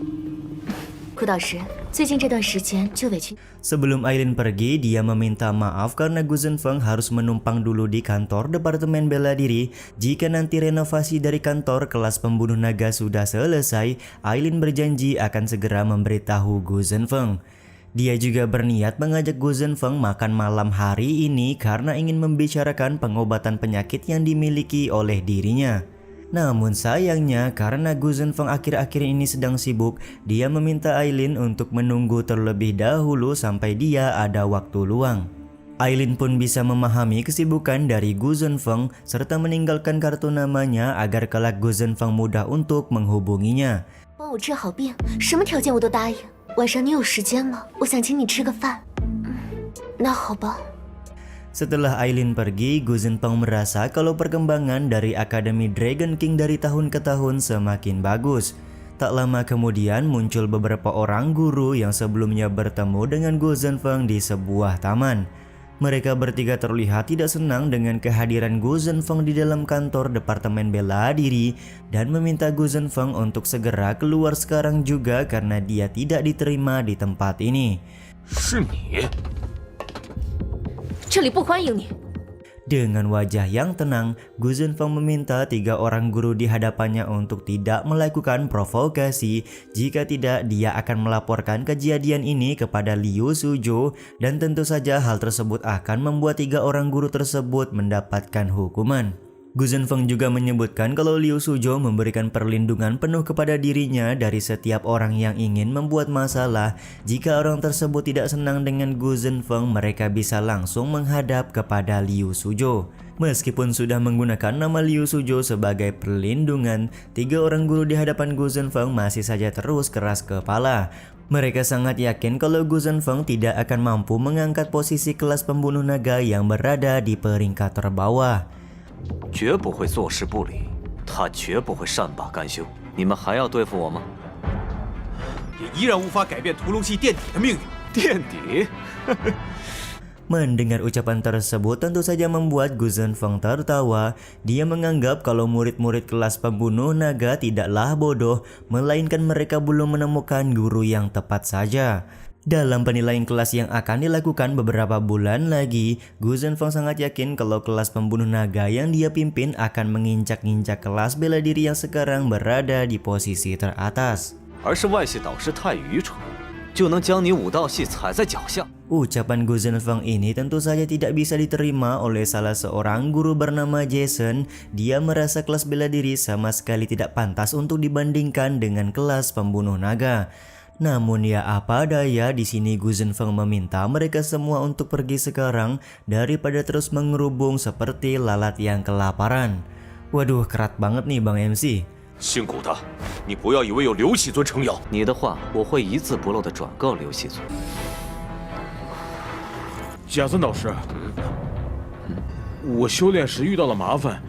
古导师，最近这段时间就委屈。 Sebelum Aileen pergi, dia meminta maaf karena Gu Zhenfeng harus menumpang dulu di kantor Departemen Bela Diri. Jika nanti renovasi dari kantor kelas pembunuh naga sudah selesai, Aileen berjanji akan segera memberitahu Gu Zhenfeng. Dia juga berniat mengajak Gu Zhenfeng makan malam hari ini karena ingin membicarakan pengobatan penyakit yang dimiliki oleh dirinya. Namun sayangnya karena Gu Zhenfeng akhir-akhir ini sedang sibuk, dia meminta Aileen untuk menunggu terlebih dahulu sampai dia ada waktu luang. Aileen pun bisa memahami kesibukan dari Gu Zhenfeng serta meninggalkan kartu namanya agar kelak Gu Zhenfeng mudah untuk menghubunginya. 帮我治好病，什么条件我都答应。晚上你有时间吗？我想请你吃个饭。那好吧。 Setelah Aileen pergi, Gu Zhenfeng merasa kalau perkembangan dari Akademi Dragon King dari tahun ke tahun semakin bagus. Tak lama kemudian muncul beberapa orang guru yang sebelumnya bertemu dengan Gu Zhenfeng di sebuah taman. Mereka bertiga terlihat tidak senang dengan kehadiran Gu Zhenfeng di dalam kantor Departemen Bela Diri dan meminta Gu Zhenfeng untuk segera keluar sekarang juga karena dia tidak diterima di tempat ini. 是你。 这里不欢迎你。 Dengan wajah yang tenang, Gu Zhenfeng meminta 3 orang guru di hadapannya untuk tidak melakukan provokasi. Jika tidak, dia akan melaporkan kejadian ini kepada Liu Suzhou dan tentu saja hal tersebut akan membuat 3 orang guru tersebut mendapatkan hukuman. Gu Zhenfeng juga menyebutkan kalau Liu Suzhou memberikan perlindungan penuh kepada dirinya dari setiap orang yang ingin membuat masalah. Jika orang tersebut tidak senang dengan Gu Zhenfeng, mereka bisa langsung menghadap kepada Liu Suzhou. Meskipun sudah menggunakan nama Liu Suzhou sebagai perlindungan, 3 orang guru di hadapan Gu Zhenfeng masih saja terus keras kepala. Mereka sangat yakin kalau Gu Zhenfeng tidak akan mampu mengangkat posisi kelas pembunuh naga yang berada di peringkat terbawah. 绝不会坐视不理，他绝不会善罢甘休。你们还要对付我吗？也依然无法改变屠龙系垫底的命运。垫底？ Mendengar ucapan tersebut tentu saja membuat Gu Zhenfeng tertawa. Dia menganggap kalau murid-murid kelas pembunuh naga tidaklah bodoh, melainkan mereka belum menemukan guru yang tepat saja. Dalam penilaian kelas yang akan dilakukan beberapa bulan lagi, Gu Zhenfeng sangat yakin kalau kelas pembunuh naga yang dia pimpin akan menginjak-injak kelas bela diri yang sekarang berada di posisi teratas. 而是外系导师太愚蠢，就能将你武道系踩在脚下。 Ucapan Gu Zhenfeng ini tentu saja tidak bisa diterima oleh salah seorang guru bernama Jason. Dia merasa kelas bela diri sama sekali tidak pantas untuk dibandingkan dengan kelas pembunuh naga. Namun ya apa daya, di sini Gu Zhenfeng meminta mereka semua untuk pergi sekarang daripada terus mengerubung seperti lalat yang kelaparan. Waduh, kerat banget nih Bang MC. 辛苦的，你不要以为有刘喜尊撑腰。你的话我会一字不漏地转告刘系尊。贾森导师，我修炼时遇到了麻烦，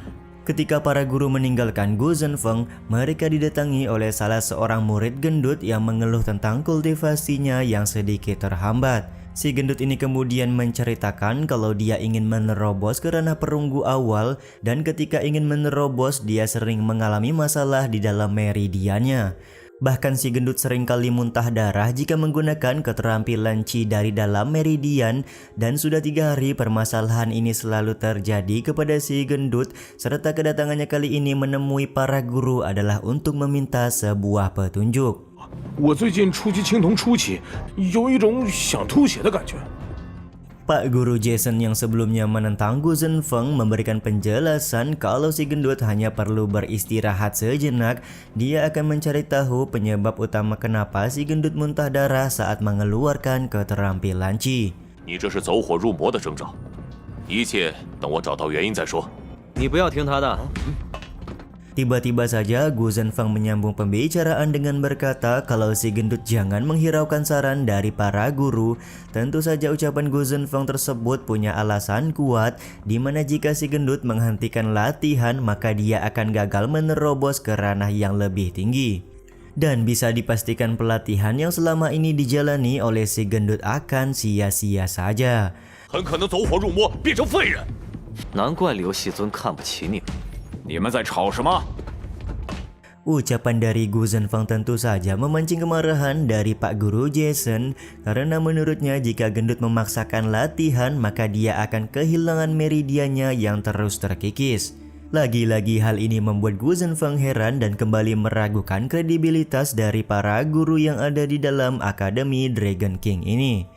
Ketika para guru meninggalkan Gu Zhenfeng, mereka didatangi oleh salah seorang murid gendut yang mengeluh tentang kultivasinya yang sedikit terhambat. Si gendut ini kemudian menceritakan kalau dia ingin menerobos ke ranah perunggu awal dan ketika ingin menerobos dia sering mengalami masalah di dalam meridiannya. Bahkan si gendut seringkali muntah darah jika menggunakan keterampilan Qi dari dalam meridian dan sudah 3 hari permasalahan ini selalu terjadi kepada si gendut serta kedatangannya kali ini menemui para guru adalah untuk meminta sebuah petunjuk. 我最近初级青铜初期，有一种想吐血的感觉。 Pak Guru Jason yang sebelumnya menentang Gu Zhenfeng memberikan penjelasan kalau si gendut hanya perlu beristirahat sejenak. Dia akan mencari tahu penyebab utama kenapa si gendut muntah darah saat mengeluarkan keterampilan Qi. 你这是走火入魔的征兆，一切等我找到原因再说。你不要听他的。 Tiba-tiba saja Gu Zhenfeng menyambung pembicaraan dengan berkata kalau si gendut jangan menghiraukan saran dari para guru. Tentu saja ucapan Gu Zhenfeng tersebut punya alasan kuat di mana jika si gendut menghentikan latihan maka dia akan gagal menerobos ke ranah yang lebih tinggi. Dan bisa dipastikan pelatihan yang selama ini dijalani oleh si gendut akan sia-sia saja. 很可能走火入魔，变成废人。难怪刘细尊看不起你们。 你们在吵什么？ Ucapan dari Gu Zhenfeng tentu saja memancing kemarahan dari Pak Guru Jason karena menurutnya jika gendut memaksakan latihan maka dia akan kehilangan meridiannya yang terus terkikis. Lagi-lagi hal ini membuat Gu Zhenfeng heran dan kembali meragukan kredibilitas dari para guru yang ada di dalam Akademi Dragon King ini.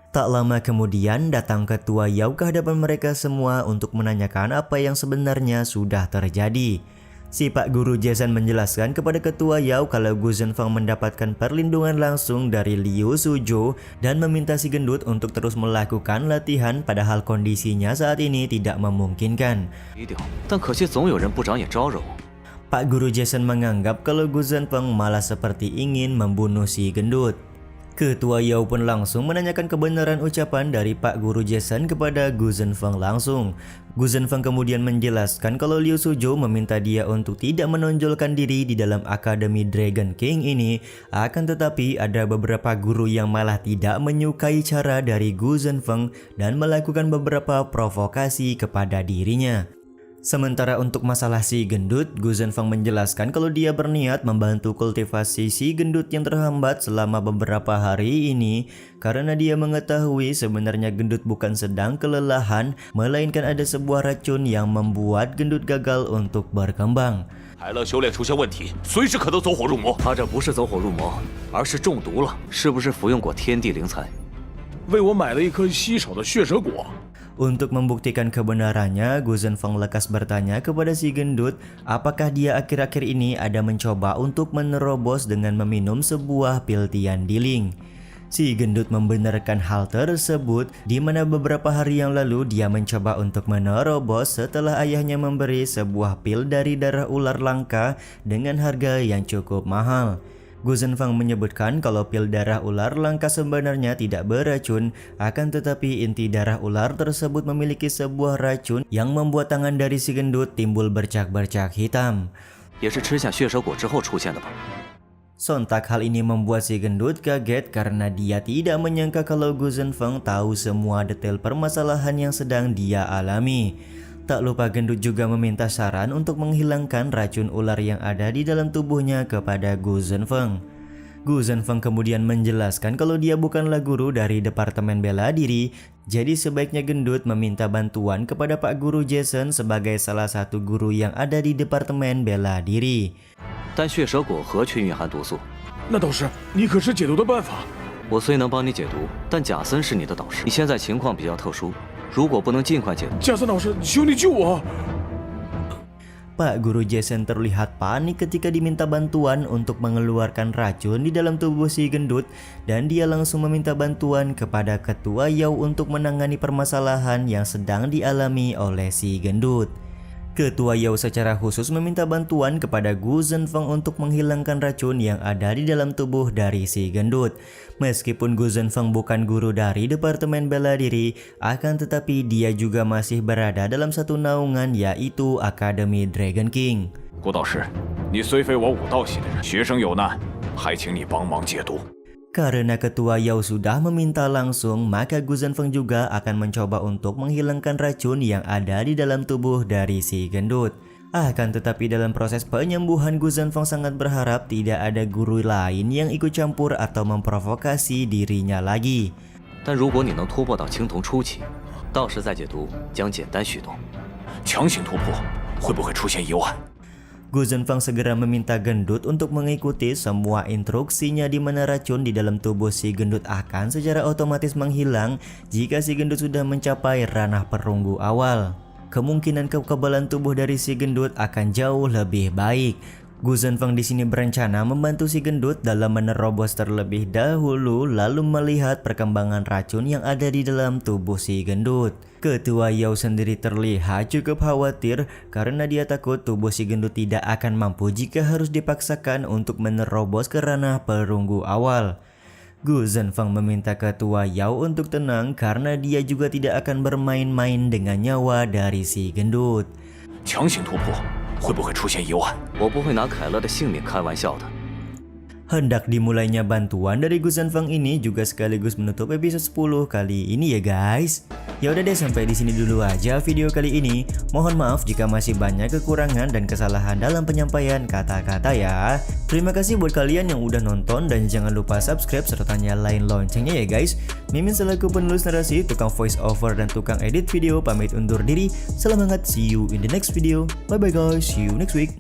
Tak lama kemudian datang ketua Yao ke hadapan mereka semua untuk menanyakan apa yang sebenarnya sudah terjadi. Si Pak Guru Jason menjelaskan kepada ketua Yao kalau Gu Zhenfeng mendapatkan perlindungan langsung dari Liu Suzhou dan meminta si gendut untuk terus melakukan latihan padahal kondisinya saat ini tidak memungkinkan. 但可惜总有人不长眼招惹我。 Pak Guru Jason menganggap kalau Gu Zhenfeng malah seperti ingin membunuh si gendut. Ketua Yao pun langsung menanyakan kebenaran ucapan dari Pak Guru Jason kepada Gu Zhenfeng langsung. Gu Zhenfeng kemudian menjelaskan kalau Liu Suzhou meminta dia untuk tidak menonjolkan diri di dalam Akademi Dragon King ini. Akan tetapi ada beberapa guru yang malah tidak menyukai cara dari Gu Zhenfeng dan melakukan beberapa provokasi kepada dirinya. Sementara untuk masalah si gendut, Gu Zhenfeng menjelaskan kalau dia berniat membantu kultivasi si gendut yang terhambat selama beberapa hari ini karena dia mengetahui sebenarnya gendut bukan sedang kelelahan, melainkan ada sebuah racun yang membuat gendut gagal untuk berkembang. 海乐修炼出现问题，随时可能走火入魔。他这不是走火入魔，而是中毒了。是不是服用过天地灵材？ 为我买了一颗稀少的血蛇果。 Untuk membuktikan kebenarannya, Gu Zhenfeng lekas bertanya kepada si gendut apakah dia akhir-akhir ini ada mencoba untuk menerobos dengan meminum sebuah pil Tian Diling. Si gendut membenarkan hal tersebut di mana beberapa hari yang lalu dia mencoba untuk menerobos setelah ayahnya memberi sebuah pil dari darah ular langka dengan harga yang cukup mahal. Gu Zhenfeng menyebutkan kalau pil darah ular langka sebenarnya tidak beracun, akan tetapi inti darah ular tersebut memiliki sebuah racun yang membuat tangan dari si gendut timbul bercak-bercak hitam. 也是吃下血蛇果之后出现的吧？ Sontak hal ini membuat si gendut kaget karena dia tidak menyangka kalau Gu Zhenfeng tahu semua detail permasalahan yang sedang dia alami. Tak lupa gendut juga meminta saran untuk menghilangkan racun ular yang ada di dalam tubuhnya kepada Gu Zhenfeng. Gu Zhenfeng kemudian menjelaskan kalau dia bukanlah guru dari Departemen Bela Diri, jadi sebaiknya gendut meminta bantuan kepada Pak Guru Jason sebagai salah satu guru yang ada di Departemen Bela Diri. 但血蛇果何去蕴含毒素？ 那倒是，你可是解毒的办法。 我虽能帮你解毒，但贾森是你的导师，你现在情况比较特殊，如果不能尽快解毒， 贾森老师，求你救我！ Pak Guru Jason terlihat panik ketika diminta bantuan untuk mengeluarkan racun di dalam tubuh si gendut dan dia langsung meminta bantuan kepada ketua Yao untuk menangani permasalahan yang sedang dialami oleh si gendut. Ketua Yao secara khusus meminta bantuan kepada Gu Zhenfeng untuk menghilangkan racun yang ada di dalam tubuh dari si gendut. Meskipun Gu Zhenfeng bukan guru dari Departemen Bela Diri, akan tetapi dia juga masih berada dalam satu naungan, yaitu Akademi Dragon King. 顾导师，你虽非我武道系的人，学生有难，还请你帮忙解毒。 Karena Ketua Yao sudah meminta langsung, maka Gu Zhenfeng juga akan mencoba untuk menghilangkan racun yang ada di dalam tubuh dari si gendut. Akan tetapi dalam proses penyembuhan, Gu Zhenfeng sangat berharap tidak ada guru lain yang ikut campur atau memprovokasi dirinya lagi. 但如果你能突破到青铜初期，到时再解毒将简单许多。强行突破会不会出现意外？ Gu Zhenfeng segera meminta gendut untuk mengikuti semua instruksinya, di mana racun di dalam tubuh si gendut akan secara otomatis menghilang jika si gendut sudah mencapai ranah perunggu awal. Kemungkinan kekebalan tubuh dari si gendut akan jauh lebih baik. Gu Zhenfeng di sini berencana membantu si gendut dalam menerobos terlebih dahulu, lalu melihat perkembangan racun yang ada di dalam tubuh si gendut. Ketua Yao sendiri terlihat cukup khawatir karena dia takut tubuh si gendut tidak akan mampu jika harus dipaksakan untuk menerobos ke ranah perunggu awal. Gu Zhenfeng meminta Ketua Yao untuk tenang karena dia juga tidak akan bermain-main dengan nyawa dari si gendut. 强行突破会不会出现意外？我不会拿凯勒的性命开玩笑的。 Hendak dimulainya bantuan dari Gu Zhenfeng ini juga sekaligus menutup episode 10 kali ini ya guys. Ya udah deh, sampai di sini dulu aja video kali ini. Mohon maaf jika masih banyak kekurangan dan kesalahan dalam penyampaian kata-kata ya. Terima kasih buat kalian yang udah nonton dan jangan lupa subscribe serta nyalain loncengnya ya guys. Mimin selaku penulis narasi, tukang voice over dan tukang edit video pamit undur diri. Salam hangat, see you in the next video. Bye bye guys, see you next week.